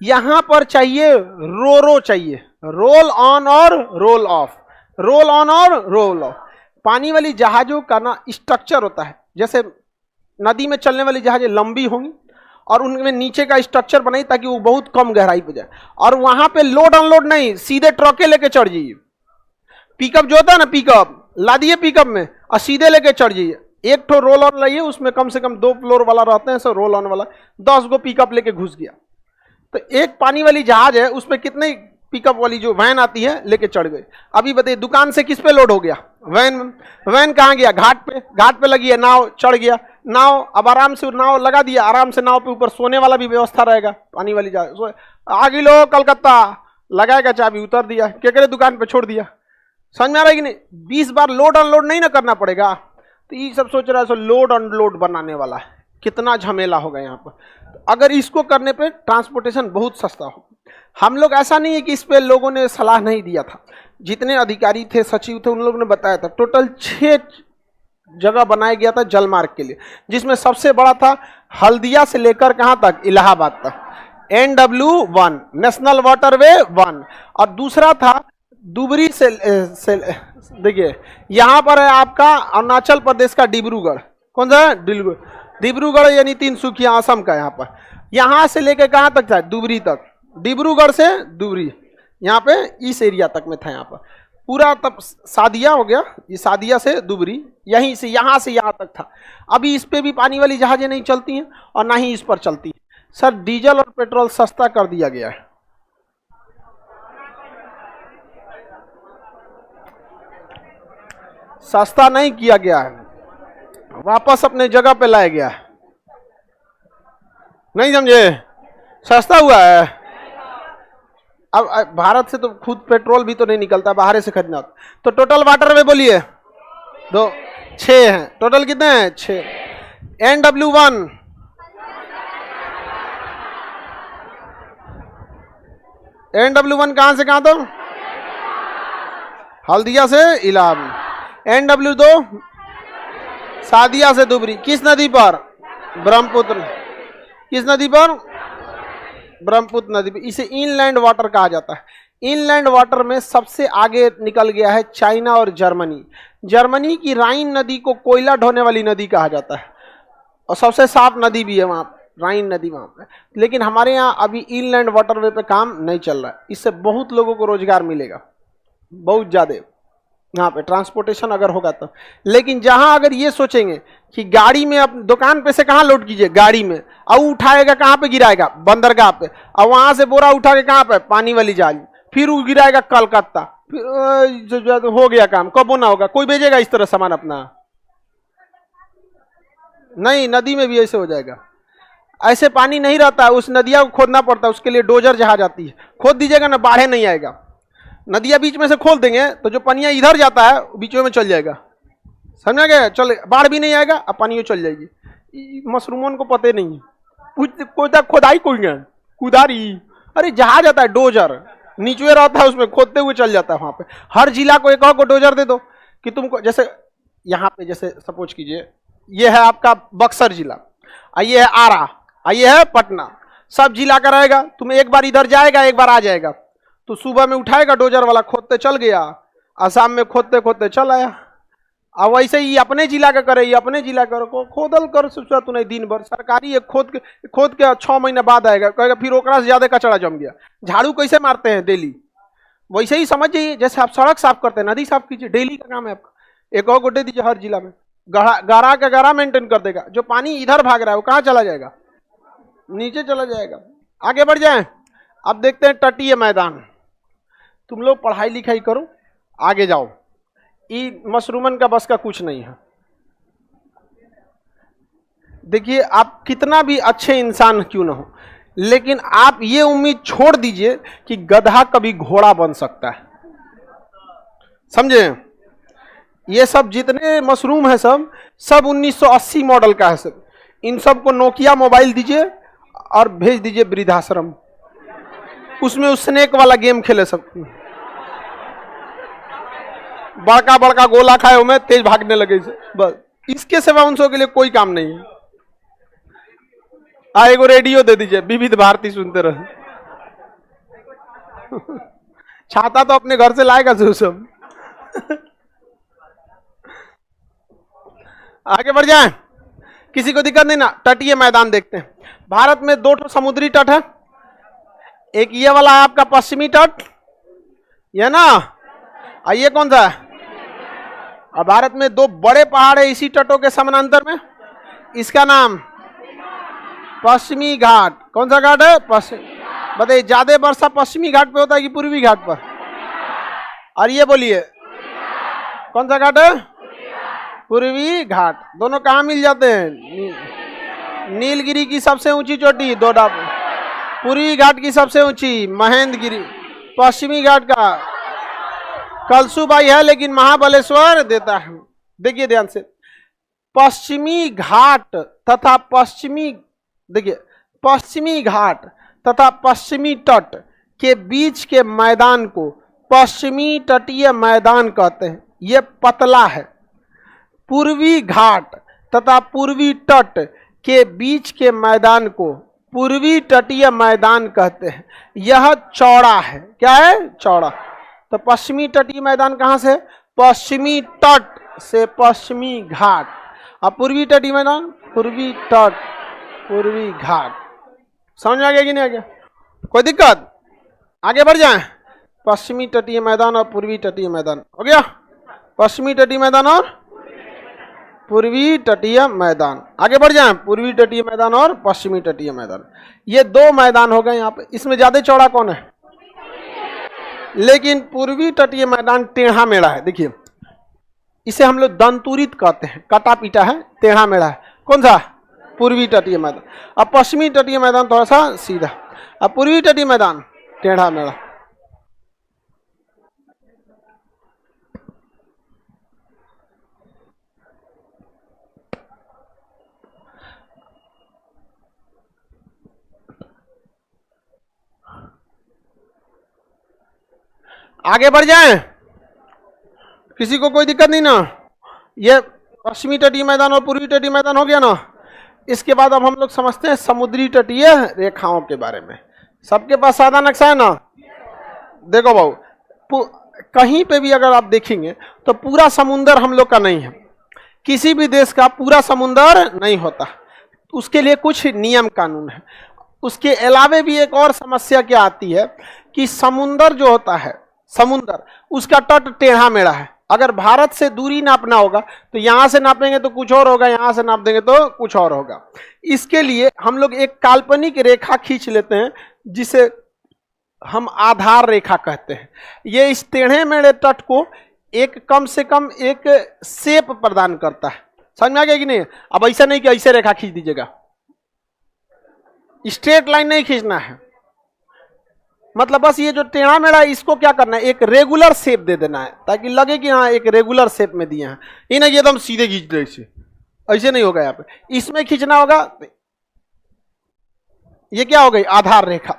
यहां पर चाहिए रो चाहिए, रोल ऑन और रोल ऑफ, रोल ऑन और रोल ऑफ। पानी वाली जहाजों का ना स्ट्रक्चर होता है, जैसे नदी में चलने वाली जहाजें लंबी होंगी और उनमें नीचे का स्ट्रक्चर बनाई ताकि वो बहुत कम गहराई पे जाए, और वहां पे लोड अनलोड नहीं, सीधे ट्रके लेके चढ़ जाइए। पिकअप जो होता है ना, पिकअप ला दिए पिकअप में और सीधे लेके चढ़ जाइए। एक ठो रोल ऑन लाइए, उसमें कम से कम 2 फ्लोर वाला रहते हैं, सो रोल ऑन वाला 10 गो पिकअप लेके घुस गया। तो एक पानी वाली जहाज है, उसमें कितने पिकअप वाली जो वैन आती है लेके चढ़ गए। अभी बताइए, दुकान से किस पे लोड हो गया? वैन। वैन कहाँ गया? घाट पे। घाट पे लगी है नाव, चढ़ गया नाव, अब आराम से नाव लगा दिया, आराम से नाव पे ऊपर सोने वाला भी व्यवस्था रहेगा। पानी वाली जहाज आगे लो कलकत्ता, लगाएगा चाबी, उतर दिया, केकरे दुकान पे छोड़ दिया। समझ में आ रहा है कि नहीं? 20 बार लोड अनलोड नहीं ना करना पड़ेगा। तो ये सब सोच रहा है सो लोड अनलोड बनाने वाला है, कितना झमेला होगा यहाँ पर। तो अगर इसको करने पे ट्रांसपोर्टेशन बहुत सस्ता हो। हम लोग, ऐसा नहीं है कि इस पे लोगों ने सलाह नहीं दिया था, जितने अधिकारी थे, सचिव थे, उन लोगों ने बताया था। टोटल 6 जगह बनाया गया था जलमार्ग के लिए, जिसमें सबसे बड़ा था हल्दिया से लेकर कहां तक? इलाहाबाद तक, NW1 नेशनल वाटरवे 1। और दूसरा था दुबरी से देखिए यहां पर है आपका अरुणाचल प्रदेश का डिब्रूगढ़। कौन सा? डिब्रूगढ़ यानी तिनसुकिया, असम का। यहाँ पर यहां से लेकर कहां तक था? दुबरी तक। डिब्रूगढ़ से दुबरी, यहाँ पे इस एरिया तक में था। यहाँ पर पूरा तब सादिया हो गया, ये सादिया से दुबरी, यहीं से यहाँ तक था। अभी इस पे भी पानी वाली जहाजें नहीं चलती हैं और ना ही इस पर चलती है। सर, डीजल और पेट्रोल सस्ता कर दिया गया है। सस्ता नहीं किया गया है, वापस अपने जगह पे लाया गया है। नहीं समझे? सस्ता हुआ है। अब भारत से तो खुद पेट्रोल भी तो नहीं निकलता, बाहर से खरीदना। तो टोटल वाटर में बोलिए 6 हैं। टोटल कितने हैं? 6। NW1 NW1 कहां से कहां तक? हल्दिया से इलाहाबाद। NW2 सादिया से दुबरी। किस नदी पर? ब्रह्मपुत्र। किस नदी पर? ब्रह्मपुत्र नदी पर। इसे इनलैंड वाटर कहा जाता है। इनलैंड वाटर में सबसे आगे निकल गया है चाइना और जर्मनी। जर्मनी की राइन नदी को कोयला ढोने वाली नदी कहा जाता है, और सबसे साफ नदी भी है वहां, राइन नदी वहां पे। लेकिन हमारे यहाँ अभी इनलैंड वाटरवे पे काम नहीं चल रहा है। इससे बहुत लोगों को रोजगार मिलेगा, बहुत ज्यादा यहाँ पे ट्रांसपोर्टेशन अगर होगा तो। लेकिन जहां अगर ये सोचेंगे कि गाड़ी में, अब दुकान पे से कहाँ लोड कीजिए? गाड़ी में, और उठाएगा कहाँ पे? गिराएगा बंदरगाह पे, और वहां से बोरा उठा के कहाँ पे? पानी वाली जहाज, फिर वो गिराएगा कलकत्ता, फिर हो गया काम। कब ना होगा? कोई भेजेगा इस तरह सामान अपना? नहीं, नदी में भी ऐसे हो जाएगा। ऐसे पानी नहीं रहता है, उस नदिया को खोदना पड़ता है, उसके लिए डोजर जहाज आती है। खोद दीजिएगा ना, बाढ़े नहीं आएगा। नदिया बीच में से खोल देंगे तो जो पनिया इधर जाता है बीच में चल जाएगा। समझा गया? चल बाढ़ भी नहीं आएगा, अब पानी चल जाएगी। मशरूमों को पता नहीं है, कोई खोदाई कोई गया कुदारी, अरे जहाज आता है डोजर, नीचे रहता है उसमें खोदते हुए चल जाता है वहां पे। हर जिला को एक और को डोजर दे दो कि तुमको, जैसे यहाँ पे जैसे सपोज कीजिए ये है आपका बक्सर जिला, ये है आरा, ये है पटना, सब जिला का रहेगा। तुम एक बार इधर जाएगा एक बार आ जाएगा, तो सुबह में उठाएगा डोजर वाला, खोदते चल गया, आसाम में खोदते खोदते चल आया। अब वैसे ही अपने जिला का करे, ये अपने जिला का खोदल कर सोचा तू नहीं दिन भर, सरकारी खोद के 6 महीने बाद आएगा, कहेगा फिर ओकरा से ज्यादा कचरा जम गया। झाड़ू कैसे मारते हैं डेली, वैसे ही समझ जाइए, जैसे आप सड़क साफ करते हैं, नदी साफ कीजिए, डेली का काम है आपका। एक और गोटे दीजिए हर जिला में, गारा का गारा मेंटेन कर देगा। जो पानी इधर भाग रहा है वो कहाँ चला जाएगा, नीचे चला जाएगा। आगे बढ़ जाए, अब देखते हैं तटीय मैदान। तुम लोग पढ़ाई लिखाई करो, आगे जाओ, ये मशरूमन का बस का कुछ नहीं है। देखिए आप कितना भी अच्छे इंसान क्यों ना हो, लेकिन आप ये उम्मीद छोड़ दीजिए कि गधा कभी घोड़ा बन सकता है। समझे? ये सब जितने मशरूम है सब 1980 मॉडल का है सब। इन सब को नोकिया मोबाइल दीजिए और भेज दीजिए वृद्धाश्रम, उसमें उस स्नेक वाला गेम खेले सब, बड़का बड़का गोला खाए में तेज भागने लगे से, बस इसके सिवा उन के लिए कोई काम नहीं है। एगो रेडियो दे दीजिए, विविध भारती सुनते रहे। छाता तो अपने घर से लाएगा जो सब। आगे बढ़ जाए, किसी को दिक्कत नहीं ना। तटीय मैदान देखते हैं। भारत में 2 समुद्री तट है, एक ये वाला है आपका पश्चिमी तट, ये ना, और ये कौन सा है? और भारत में 2 बड़े पहाड़ है इसी तटों के समानांतर में, इसका नाम पश्चिमी घाट। कौन सा घाट है? पश्चिमी। बताइए ज्यादा वर्षा पश्चिमी घाट पे होता है कि पूर्वी घाट पर? और ये बोलिए कौन सा घाट है? पूर्वी घाट। दोनों कहाँ मिल जाते हैं? नीलगिरी की सबसे ऊंची चोटी डोडा, पूर्वी घाट की सबसे ऊंची महेंद्रगिरी, पश्चिमी घाट का कलसूबाई है, लेकिन महाबलेश्वर देता है। देखिए ध्यान से, पश्चिमी घाट तथा पश्चिमी, देखिए पश्चिमी घाट तथा पश्चिमी तट के बीच के मैदान को पश्चिमी तटीय मैदान कहते हैं। यह पतला है। पूर्वी घाट तथा पूर्वी तट के बीच के मैदान को पूर्वी तटीय मैदान कहते हैं। यह चौड़ा है। क्या है? चौड़ा। तो पश्चिमी तटीय मैदान कहां से? पश्चिमी तट से पश्चिमी घाट। अब पूर्वी तटीय मैदान, पूर्वी तट, पूर्वी घाट। समझ में आ गया कि नहीं आ गया? कोई दिक्कत? आगे बढ़ जाए। पश्चिमी तटीय मैदान और पूर्वी तटीय मैदान हो गया। पश्चिमी तटीय मैदान और पूर्वी तटीय मैदान। आगे बढ़ जाए। पूर्वी तटीय मैदान और पश्चिमी तटीय मैदान, ये 2 मैदान हो गए यहाँ पे। इसमें ज्यादा चौड़ा कौन है? लेकिन पूर्वी तटीय मैदान टेढ़ा मेढ़ा है। देखिए इसे हम लोग दंतुरित कहते हैं, कटा पीटा है, टेढ़ा मेढ़ा है। कौन सा? पूर्वी तटीय मैदान। अब पश्चिमी तटीय मैदान थोड़ा सा सीधा, अब पूर्वी तटीय मैदान टेढ़ा मेढ़ा। आगे बढ़ जाएं, किसी को कोई दिक्कत नहीं ना? ये पश्चिमी तटीय मैदान और पूर्वी तटीय मैदान हो गया ना। इसके बाद अब हम लोग समझते हैं समुद्री तटीय रेखाओं के बारे में। सबके पास सादा नक्शा है ना? देखो भाऊ, कहीं पे भी अगर आप देखेंगे तो पूरा समुंदर हम लोग का नहीं है। किसी भी देश का पूरा समुंदर नहीं होता, उसके लिए कुछ नियम कानून है। उसके अलावे भी एक और समस्या क्या आती है कि समुंदर जो होता है, समुंदर उसका तट टेढ़ा मेढ़ा है। अगर भारत से दूरी नापना होगा तो यहां से नापेंगे तो कुछ और होगा, यहां से नाप देंगे तो कुछ और होगा। इसके लिए हम लोग एक काल्पनिक रेखा खींच लेते हैं जिसे हम आधार रेखा कहते हैं। ये इस टेढ़े मेढ़े तट को एक कम से कम एक शेप प्रदान करता है। समझ में आ गया कि नहीं? अब ऐसा नहीं कि ऐसे रेखा खींच दीजिएगा, स्ट्रेट लाइन नहीं खींचना है। मतलब बस ये जो टेढ़ा मेढ़ा है इसको क्या करना है, एक रेगुलर शेप दे देना है ताकि लगे कि हाँ एक रेगुलर शेप में दिए हैं। ये नहीं एकदम सीधे खींच दे, ऐसे नहीं होगा। यहाँ पे इसमें खींचना होगा। ये क्या हो गई, आधार रेखा।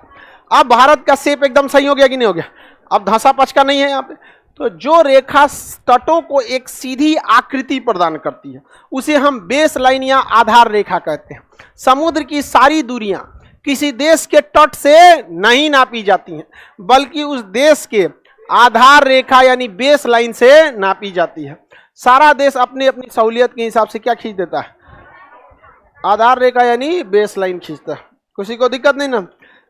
अब भारत का शेप एकदम सही हो गया कि नहीं हो गया, अब धंसा पचका नहीं है यहाँ पे। तो जो रेखा तटों को एक सीधी आकृति प्रदान करती है उसे हम बेस लाइन या आधार रेखा कहते हैं। समुद्र की सारी दूरियां किसी देश के तट से नहीं नापी जाती हैं बल्कि उस देश के आधार रेखा यानी बेस लाइन से नापी जाती है। सारा देश अपनी अपनी सहूलियत के हिसाब से क्या खींच देता है, आधार रेखा यानी बेस लाइन खींचता है। किसी को दिक्कत नहीं ना,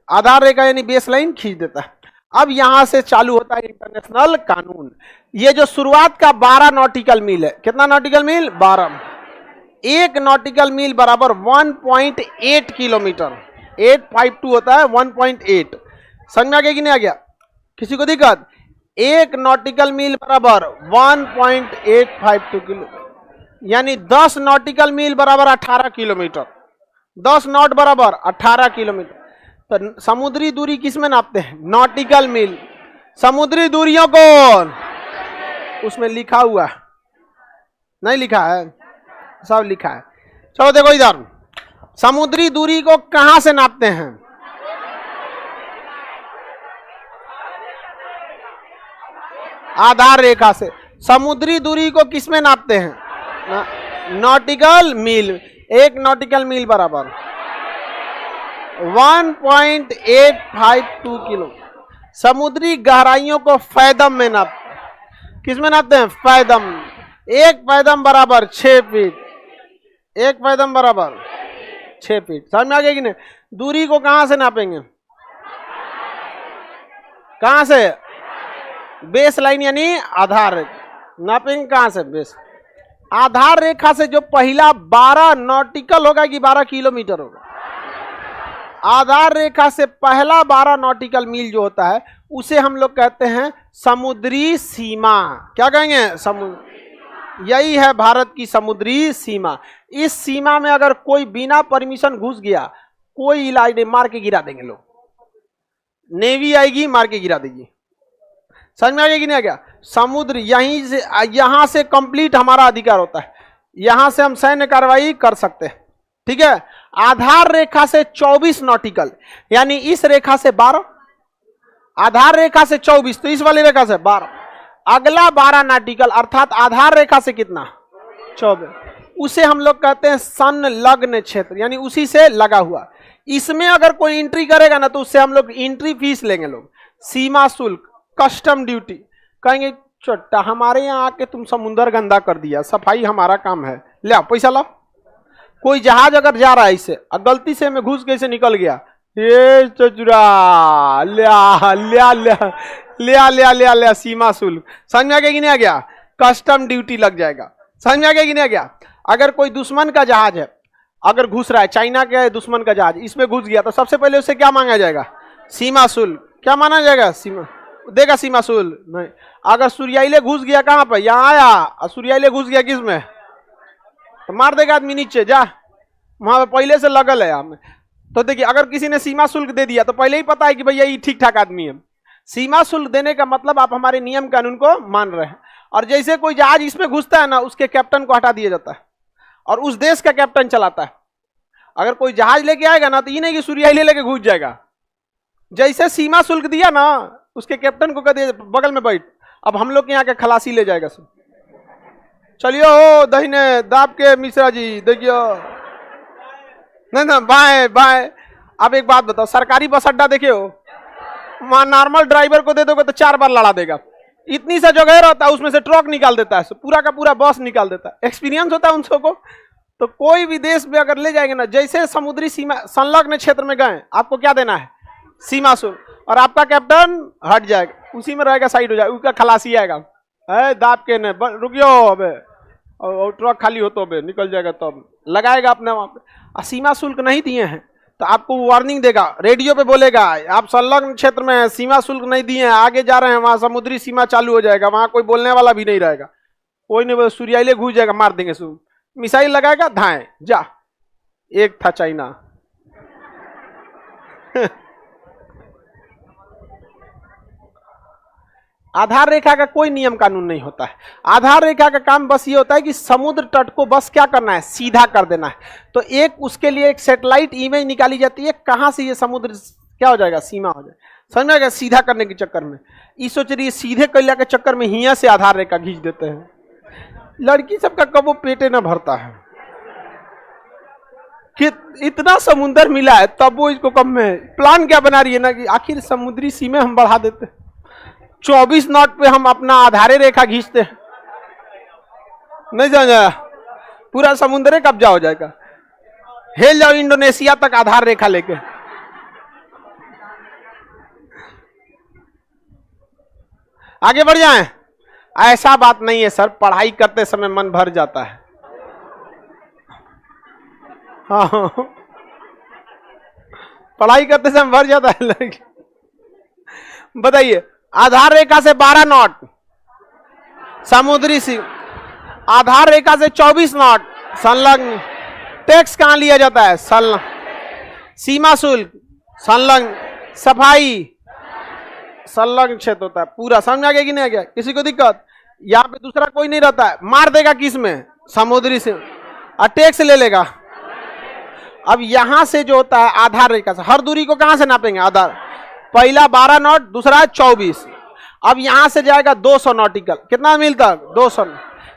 आधार रेखा यानी बेस लाइन खींच देता है। अब यहां से चालू होता है इंटरनेशनल कानून। ये जो शुरुआत का 12 नॉटिकल मील है, कितना नॉटिकल मील, 12। 1 नॉटिकल मील बराबर 1.8 किलोमीटर, 852 होता है 1.8। समझ में आ गया कि नहीं आ गया, किसी को दिक्कत। 1 नॉटिकल मील बराबर 1.852 किलो, यानी 10 नॉटिकल मील बराबर 18 किलोमीटर। 10 नॉट बराबर 18 किलोमीटर। तो समुद्री दूरी किस में नापते हैं, नॉटिकल मील। समुद्री दूरियों को उसमें लिखा हुआ है, नहीं लिखा है, सब लिखा है। चलो देखो इधर, समुद्री दूरी को कहां से नापते हैं, आधार रेखा से। समुद्री दूरी को किस में नापते हैं, नॉटिकल मील। 1 नॉटिकल मील बराबर 1.852 किलो। समुद्री गहराइयों को फैदम में नापते हैं, किस में नापते हैं, फैदम। 1 फैदम बराबर 6 फीट, 1 फैदम बराबर 6 फीट। समझ में आ गया कि नहीं। दूरी को कहां से नापेंगे, कहां से, बेस लाइन यानी आधार रेखा। नापेंगे कहां से, बेस। आधार रेखा से जो पहला 12 नॉटिकल होगा कि 12 किलोमीटर होगा, आधार रेखा से पहला 12 नॉटिकल मील जो होता है उसे हम लोग कहते हैं समुद्री सीमा। क्या कहेंगे, समुद्र। यही है भारत की समुद्री सीमा। इस सीमा में अगर कोई बिना परमिशन घुस गया, कोई इलाज नहीं, मार के गिरा देंगे लोग। नेवी आएगी मार के गिरा देगी। समझ में आ गया कि नहीं आ गया। समुद्र यहीं से, यहां से कंप्लीट हमारा अधिकार होता है, यहां से हम सैन्य कार्रवाई कर सकते हैं। ठीक है। आधार रेखा से 24 नॉटिकल, यानी इस रेखा से 12, आधार रेखा से 24, तो इस वाली रेखा से 12, अगला 12 नॉटिकल अर्थात आधार रेखा से कितना, 24, उसे हम लोग कहते हैं संलग्न क्षेत्र, यानी उसी से लगा हुआ। इसमें अगर कोई एंट्री करेगा ना तो उससे हम लोग एंट्री फीस लेंगे लोग, सीमा शुल्क, कस्टम ड्यूटी। कहेंगे छोटा हमारे यहाँ आके तुम समुद्र गंदा कर दिया, सफाई हमारा काम है, ले आओ पैसा लाओ। कोई जहाज अगर जा रहा है इससे और गलती से में घुस के से निकल गया, ये चचुरा ले सीमा शुल्क। समझ में आ गया कि नहीं आ गया, कस्टम ड्यूटी लग जाएगा। समझ में आ गया कि नहीं आ गया। अगर कोई दुश्मन का जहाज है, अगर घुस रहा है, चाइना का दुश्मन का जहाज, इसमें घुस गया तो सबसे पहले उससे क्या मांगा जाएगा, सीमा शुल्क। क्या माना जाएगा, सीमा देगा, सीमा शुल्क नहीं। अगर सूर्याइले घुस गया कहां पर, यहां आया और सूर्याइले घुस गया किस में, तो मार देगा आदमी नीचे, जा वहां पहले से लगल है हमें। तो देखिए अगर किसी ने सीमा शुल्क दे दिया तो पहले ही पता है कि भैया ये ठीक ठाक आदमी है। सीमा शुल्क देने का मतलब आप हमारे नियम कानून को मान रहे हैं। और जैसे कोई जहाज इसमें घुसता है ना, उसके कैप्टन को हटा दिया जाता है और उस देश का कैप्टन चलाता है। अगर कोई जहाज लेके आएगा ना तो ये नहीं कि सूर्याइले लेके घुस जाएगा। जैसे सीमा शुल्क दिया ना, उसके कैप्टन को कह दिया बगल में बैठ, अब हम लोग के यहाँ के खलासी ले जाएगा सब। चलिए हो दहीने दाब के मिश्रा जी, देखियो नहीं ना, बाएं बाएं। अब एक बात बताओ, सरकारी बस अड्डा देखे हो, वहां नॉर्मल ड्राइवर को दे दोगे तो 4 बार लड़ा देगा। इतनी सा जगह रहता है उसमें से ट्रक निकाल देता है, पूरा का पूरा बस निकाल देता है। एक्सपीरियंस होता है उन सबको। तो कोई भी देश में अगर ले जाएंगे ना, जैसे समुद्री सीमा संलग्न क्षेत्र में गए, आपको क्या देना है, सीमा शुल्क, और आपका कैप्टन हट जाएगा, उसी में रहेगा, साइड हो जाएगा, उसका खलासी आएगा, दाब के ने रुकियो अबे, और ट्रक खाली हो तो निकल जाएगा, तो लगाएगा अपने वहां पे। सीमा शुल्क नहीं दिए हैं तो आपको वार्निंग देगा, रेडियो पे बोलेगा आप संलग्न क्षेत्र में सीमा शुल्क नहीं दिए हैं, आगे जा रहे हैं, वहां समुद्री सीमा चालू हो जाएगा, वहां कोई बोलने वाला भी नहीं रहेगा, कोई नहीं, सूर्याइले घुस जाएगा, मार देंगे, मिसाइल लगाएगा, धाए जा। एक था चाइना आधार रेखा का कोई नियम कानून नहीं होता है। आधार रेखा का काम बस ये होता है कि समुद्र तट को बस क्या करना है, सीधा कर देना है। तो एक उसके लिए एक सैटेलाइट इमेज निकाली जाती है, कहां से ये समुद्र क्या हो जाएगा, सीमा हो जाएगा, समझ में आएगा। सीधा करने के चक्कर में ये सोच रही है, सीधे कैला के चक्कर में हिया से आधार रेखा खींच देते हैं। लड़की सबका कबो पेटे ना भरता है कि इतना समुद्र मिला है तब वो इसको कम में प्लान क्या बना रही है ना कि आखिर समुद्री सीमा हम बढ़ा देते, 24 नॉट पे हम अपना आधार रेखा खींचते हैं, नहीं समझा, पूरा समुद्र कब्जा हो जाएगा। हेल जाओ इंडोनेशिया तक आधार रेखा लेके। आगे बढ़ जाएं। ऐसा बात नहीं है सर, पढ़ाई करते समय मन भर जाता है। हाँ, पढ़ाई करते समय भर जाता है। बताइए, आधार रेखा से 12 नॉट समुद्री सी, आधार रेखा से 24 नॉट संलग्न। टैक्स कहां लिया जाता है, संलग्न। सीमा शुल्क संलग्न, सफाई संलग्न क्षेत्र होता है पूरा। समझ आ गया कि नहीं आ गया, किसी को दिक्कत? यहां पे दूसरा कोई नहीं रहता है, मार देगा किस में, समुद्री से, और टैक्स ले लेगा। अब यहां से जो होता है आधार रेखा से, हर दूरी को कहां से नापेंगे, आधार, पहला 12 नॉट, दूसरा 24। अब यहां से जाएगा 200 नॉटिकल, कितना मील तक, 200।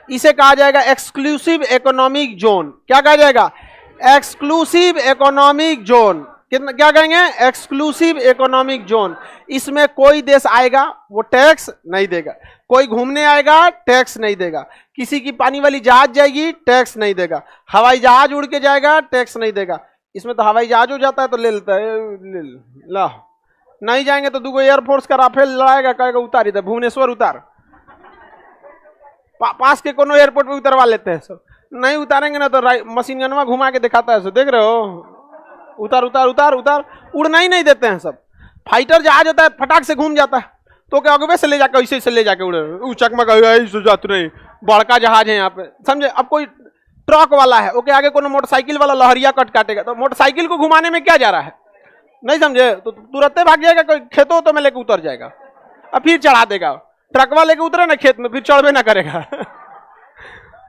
इसे कहा जाएगा एक्सक्लूसिव इकोनॉमिक जोन। क्या कहा जाएगा, एक्सक्लूसिव इकोनॉमिक जोन। कितना, क्या कहेंगे, एक्सक्लूसिव इकोनॉमिक जोन। इसमें कोई देश आएगा वो टैक्स नहीं देगा, कोई घूमने आएगा टैक्स नहीं देगा, किसी की पानी वाली जहाज जाएगी टैक्स नहीं देगा, हवाई जहाज उड़ के जाएगा टैक्स नहीं देगा। इसमें तो हवाई जहाज हो जाता है तो ले लेता है, ला नहीं जाएंगे तो दूगो एयरफोर्स का राफेल लड़ाएगा, कहेगा उतारी दे, भुवनेश्वर उतार, पास के कोनो एयरपोर्ट पे उतरवा लेते हैं सब। नहीं उतारेंगे ना तो मशीन गनवा घुमा के दिखाता है, देख रहे हो, उतार उतार उतार उतार, उड़ना ही नहीं देते हैं सब। फाइटर जहाज होता है फटाक से घूम जाता है, तो क्या अगवे से ले जाकर ऐसे से ले जाके उड़े, चकमक जाते नहीं, बड़का जहाज है यहाँ पे, समझे। अब कोई ट्रक वाला है, ओके, आगे कोनो मोटरसाइकिल वाला लहरिया कट काटेगा, तो मोटरसाइकिल को घुमाने में क्या जा रहा है, नहीं समझे, तो तुरंत भाग जाएगा, कोई खेतों तो में लेके उतर जाएगा, अब फिर चढ़ा देगा। ट्रकवा लेके उतरे ना खेत में, फिर चढ़वे ना करेगा।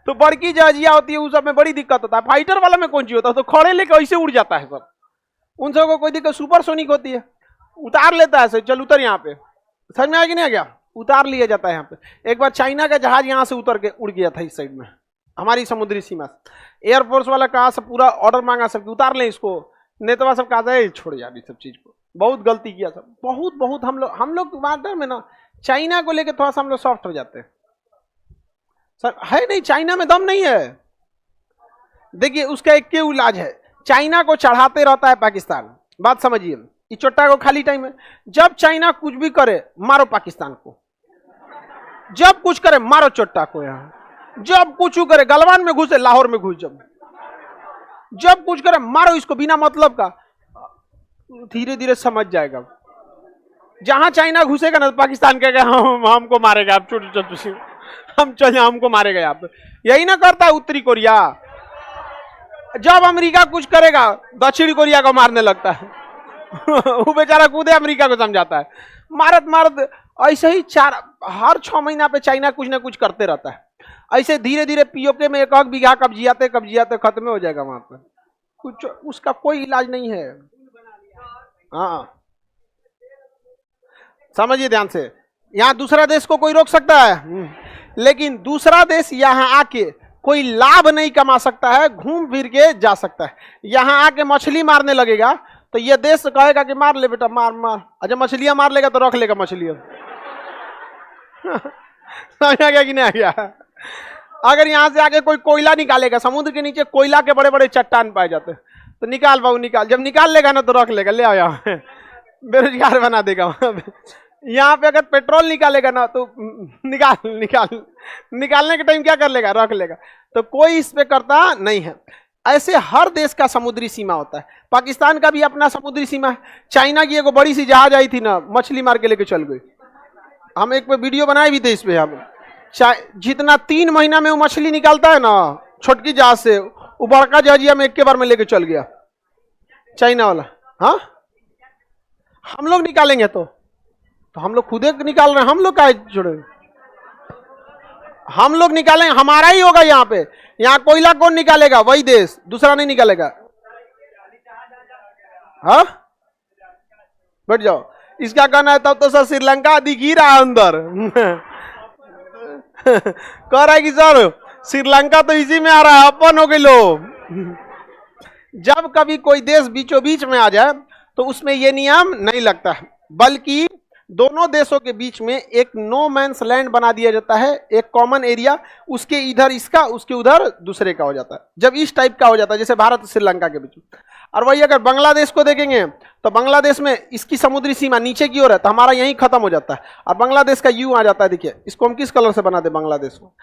तो बड़की जहाजिया होती है, उस सब में बड़ी दिक्कत होता है। फाइटर वाला में कौन चीज होता है, तो खड़े लेके ऐसे उड़ जाता है सब, उन सब को कोई दिक्कत। सुपरसोनिक होती है, उतार लेता है, चल उतर यहाँ पे, समझ में आया कि नहीं आ गया, उतार लिया जाता है यहाँ पे। एक बार चाइना का जहाज यहाँ से उतर के उड़ गया था इस साइड में, हमारी समुद्री सीमा से। एयरफोर्स वाला कहा सब पूरा ऑर्डर मांगा सब उतार लें इसको, नेतवा सब कहा जाए छोड़ यार सब चीज को, बहुत गलती किया सब, बहुत हम लोग मैटर में ना चाइना को लेके थोड़ा सा हम लोग सॉफ्ट हो जाते हैं सर। है नहीं, चाइना में दम नहीं है। देखिए उसका एक के इलाज है, चाइना को चढ़ाते रहता है पाकिस्तान, बात समझिए, इस चोट्टा को खाली टाइम है। जब चाइना कुछ भी करे मारो पाकिस्तान को, जब कुछ करे मारो चोट्टा को, यहाँ जब कुछ करे गलवान में घुसे, लाहौर में घुस, जब कुछ करे मारो इसको बिना मतलब का। धीरे धीरे समझ जाएगा, जहां चाइना घुसेगा ना पाकिस्तान कहेगा हमको मारेगा, आप छोटे हम चल हमको मारेगा यहाँ पे। यही ना करता है उत्तरी कोरिया, जब अमेरिका कुछ करेगा दक्षिण कोरिया को मारने लगता है। वो बेचारा कूदे अमेरिका को समझाता है, मारत मारत ऐसे ही हर 6 महीना पे चाइना कुछ ना कुछ करते रहता है। ऐसे धीरे धीरे पीओके में 1 बीघा कब्जियाते खत्म हो जाएगा वहां पर, कुछ उसका कोई इलाज नहीं है। हाँ समझिए ध्यान से, यहाँ दूसरा देश को कोई रोक सकता है, लेकिन दूसरा देश यहाँ आके कोई लाभ नहीं कमा सकता है, घूम फिर के जा सकता है। यहाँ आके मछली मारने लगेगा तो ये देश कहेगा कि मार ले बेटा, मार मार। अच्छा मछलियां मार लेगा तो रख लेगा मछलियां। समझ आ गया कि नहीं आ गया? अगर यहाँ से आके कोई कोयला निकालेगा, समुद्र के नीचे कोयला के बड़े बड़े चट्टान पाए जाते हैं, तो निकाल बाबू निकाल, जब निकाल लेगा ना तो रख लेगा, ले आओ यहाँ, बेरोजगार बना देगा वहां पे। यहाँ पे अगर पेट्रोल निकालेगा ना तो निकालने के टाइम क्या कर लेगा, रख लेगा। तो कोई इस पे करता नहीं है। ऐसे हर देश का समुद्री सीमा होता है, पाकिस्तान का भी अपना समुद्री सीमा है। चाइना की एक बड़ी सी जहाज आई थी ना, मछली मार के लेके चल गई। हम एक पे वीडियो बनाए भी थे इस पे। हम जितना 3 महीना में वो मछली निकालता है ना छोटकी जहाज से, वो बड़का जहाजिया में 1 बार में लेके चल गया चाइना वाला। हाँ हम लोग निकालेंगे तो तो हम लोग खुद एक निकाल रहे हैं, हम लोग का जुड़े, हम लोग निकालेंगे, हमारा ही होगा यहाँ पे। यहाँ कोयला कौन निकालेगा? वही देश, दूसरा नहीं निकालेगा। हाँ बैठ जाओ। इसका कहना है तब तो सर श्रीलंका दिख ही रहा है अंदर। कह रहा है कि सर श्रीलंका तो इसी में आ रहा है, अपन हो गए लोग। जब कभी कोई देश बीचों बीच में आ जाए तो उसमें यह नियम नहीं लगता है, बल्कि दोनों देशों के बीच में एक नो मैंस लैंड बना दिया जाता है, एक कॉमन एरिया, उसके इधर इसका, उसके उधर दूसरे का हो जाता है। जब इस टाइप का हो जाता है, जैसे भारत और श्रीलंका के बीच में। और वही अगर बांग्लादेश को देखेंगे तो बांग्लादेश में इसकी समुद्री सीमा नीचे की ओर है, तो हमारा यहीं खत्म हो जाता है, और बांग्लादेश का यूं आ जाता है। देखिए इसको हम किस कलर से बना दे? बांग्लादेश को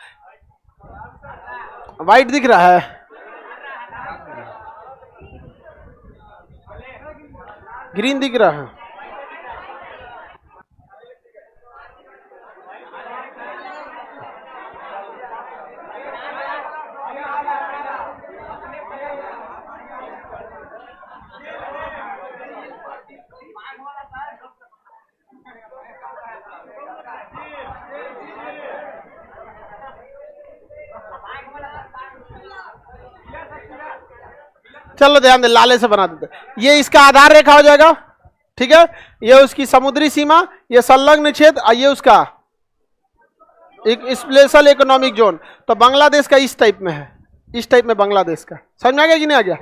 व्हाइट दिख रहा है, ग्रीन दिख रहा है। चलो ध्यान दे, लाले से बना देते। ये इसका आधार रेखा हो जाएगा, ठीक है। ये उसकी समुद्री सीमा, ये संलग्न क्षेत्र, और ये उसका एक स्पेशल इकोनॉमिक जोन। तो बांग्लादेश का इस टाइप में है, इस टाइप में बांग्लादेश का, समझ में आ गया कि नहीं आ गया?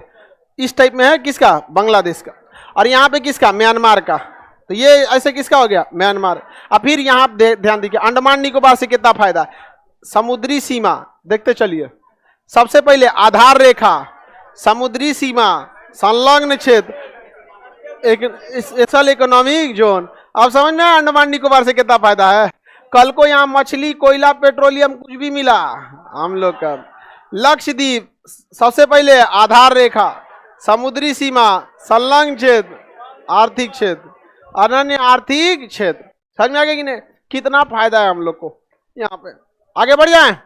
इस टाइप में है किसका? बांग्लादेश का। और यहाँ पे किसका? म्यांमार का। तो ये ऐसे किसका हो गया? म्यांमार। और फिर यहाँ ध्यान दीजिए, अंडमान निकोबार से कितना फायदा? समुद्री सीमा देखते चलिए। सबसे पहले आधार रेखा, समुद्री सीमा, संलग्न क्षेत्र, एक स्पेशल इकोनॉमिक जोन। अब समझ में अंडमान निकोबार से कितना फायदा है? कल को यहाँ मछली, कोयला, पेट्रोलियम कुछ भी मिला हम लोग का। लक्षद्वीप सबसे पहले आधार रेखा, समुद्री सीमा, संलग्न क्षेत्र, आर्थिक क्षेत्र, अनन्य आर्थिक क्षेत्र। समझ में आ गया कि नहीं? कितना फायदा है हम लोग को यहाँ पे। आगे बढ़ जाए,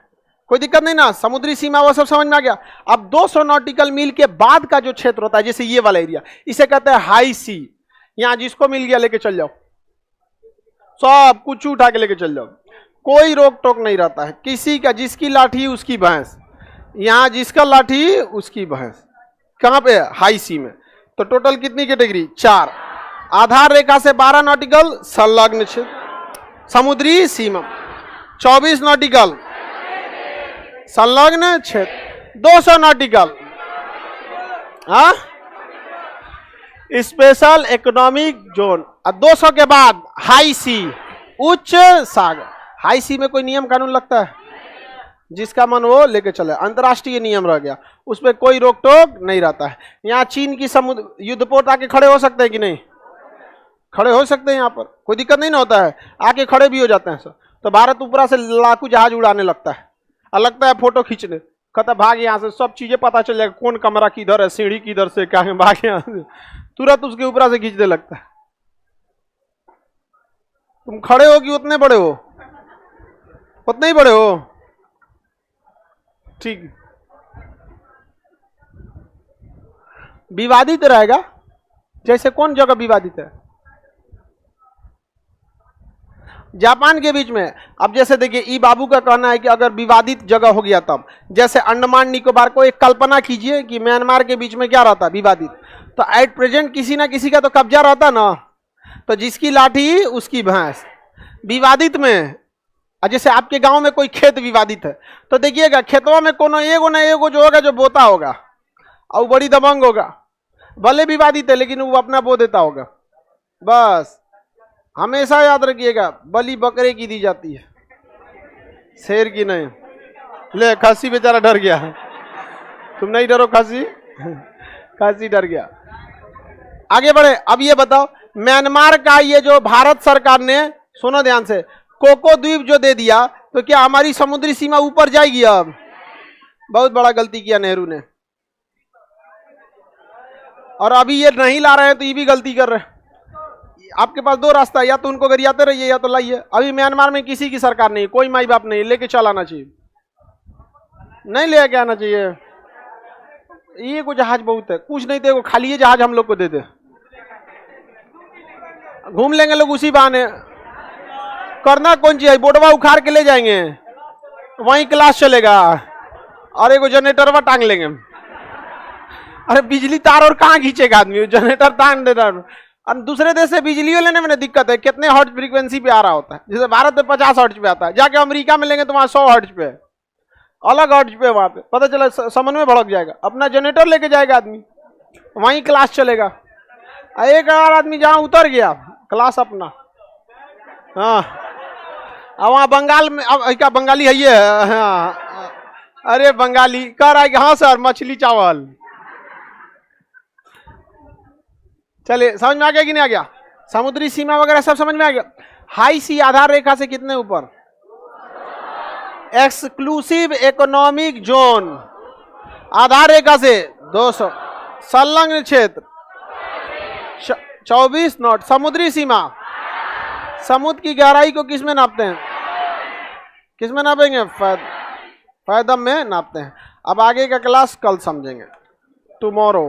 कोई दिक्कत नहीं ना? समुद्री सीमा वो सब समझ में आ गया। अब 200 नॉटिकल मील के बाद का जो क्षेत्र होता है, जैसे ये वाला एरिया, इसे कहते हैं हाई सी। यहाँ जिसको मिल गया लेके चल जाओ, सब कुछ उठा के लेके चल जाओ, कोई रोक टोक नहीं रहता है किसी का। जिसकी लाठी उसकी भैंस, यहाँ जिसका लाठी उसकी भैंस। कहाँ पे? हाई सी में। तो टोटल कितनी कैटेगरी? 4। आधार रेखा से 12 नॉटिकल, संलग्न क्षेत्र, समुद्री सीमा 24 नॉटिकल, संलग्न क्षेत्र 200 नॉटिकल, हाँ स्पेशल इकोनॉमिक जोन। और 200 के बाद हाई सी, उच्च सागर। हाई सी में कोई नियम कानून लगता है? जिसका मन वो लेके चले, अंतर्राष्ट्रीय नियम रह गया, उस पर कोई रोक टोक नहीं रहता है। यहाँ चीन की समुद्र युद्धपोत आके खड़े हो सकते हैं कि नहीं? खड़े हो सकते हैं, यहाँ पर कोई दिक्कत नहीं ना होता है, आके खड़े भी हो जाते हैं सर। तो भारत ऊपरा से लाखों जहाज उड़ाने लगता है, और लगता है फोटो खींचने, कहता भाग यहाँ से, सब चीजें पता चल जाएगा, कौन कमरा किधर है, सीढ़ी किधर से, क्या है, भाग यहाँ से, तुरंत उसके ऊपरा से खींचने लगता है। तुम खड़े हो कि उतने बड़े हो? उतने ही बड़े हो, ठीक। विवादित रहेगा, जैसे कौन जगह विवादित है? जापान के बीच में। अब जैसे देखिए, ई बाबू का कहना है कि अगर विवादित जगह हो गया तब, जैसे अंडमान निकोबार को एक कल्पना कीजिए कि म्यांमार के बीच में क्या रहता? विवादित। तो एट प्रेजेंट किसी ना किसी का तो कब्जा रहता ना, तो जिसकी लाठी उसकी भैंस। विवादित में, जैसे आपके गांव में कोई खेत विवादित है, तो देखिएगा खेतों में कोनो एगो ना एगो जो होगा, जो बोता होगा, और बड़ी दबंग होगा, भले विवादित है लेकिन वो अपना बो देता होगा। बस हमेशा याद रखिएगा, बलि बकरे की दी जाती है, शेर की नहीं। ले खस्सी बेचारा डर गया, तुम नहीं डरो खस्सी, खस्सी डर गया। आगे बढ़े। अब ये बताओ, म्यांमार का ये जो भारत सरकार ने, सुनो ध्यान से, कोको द्वीप जो दे दिया, तो क्या हमारी समुद्री सीमा ऊपर जाएगी? अब बहुत बड़ा गलती किया नेहरू ने, और अभी ये नहीं ला रहे हैं तो ये भी गलती कर रहे हैं। आपके पास दो रास्ता है, या तो उनको गरियाते रहिए या तो लाइए। अभी म्यांमार में किसी की सरकार नहीं, कोई माई बाप नहीं, लेके चलाना चाहिए, नहीं लेके आना चाहिए। ये को जहाज बहुत है, कुछ नहीं थे, खाली ये जहाज हम लोग को दे दे, घूम लेंगे लोग उसी बहाने। करना कौन चीज है, बोर्डवा उखाड़ के ले जाएंगे, वहीं क्लास चलेगा और एगो जनरेटरवा टांग लेंगे। अरे बिजली तार और कहाँ खींचेगा आदमी, जनरेटर टांग देना। और दूसरे देश से बिजलियों लेने में दिक्कत है, कितने हर्ट्ज फ्रीक्वेंसी पे आ रहा होता है, जैसे भारत में 50 हर्ट्ज पे आता है, जाके अमेरिका में लेंगे तो वहां 100 हर्ट्ज पे, अलग हर्ट्ज पे, वहां पे पता चला समन्वय भड़क जाएगा। अपना जनरेटर लेके जाएगा आदमी, वहीं क्लास चलेगा। एक बार आदमी जहां उतर गया क्लास अपना, हाँ, अब वहां बंगाल में, अब क्या बंगाली है ये, हाँ, अरे बंगाली कह रहा है कि हाँ सर मछली चावल। चलिए समझ में आ गया कि नहीं आ गया, समुद्री सीमा वगैरह सब समझ में आ गया। हाई सी आधार रेखा से कितने ऊपर, एक्सक्लूसिव इकोनॉमिक जोन आधार रेखा से 200, संलग्न क्षेत्र 24 नॉट। समुद्री सीमा, समुद्र की गहराई को किस में नापते हैं, किस में नापेंगे, फैदम में नापते हैं। अब आगे का क्लास कल समझेंगे, टुमारो।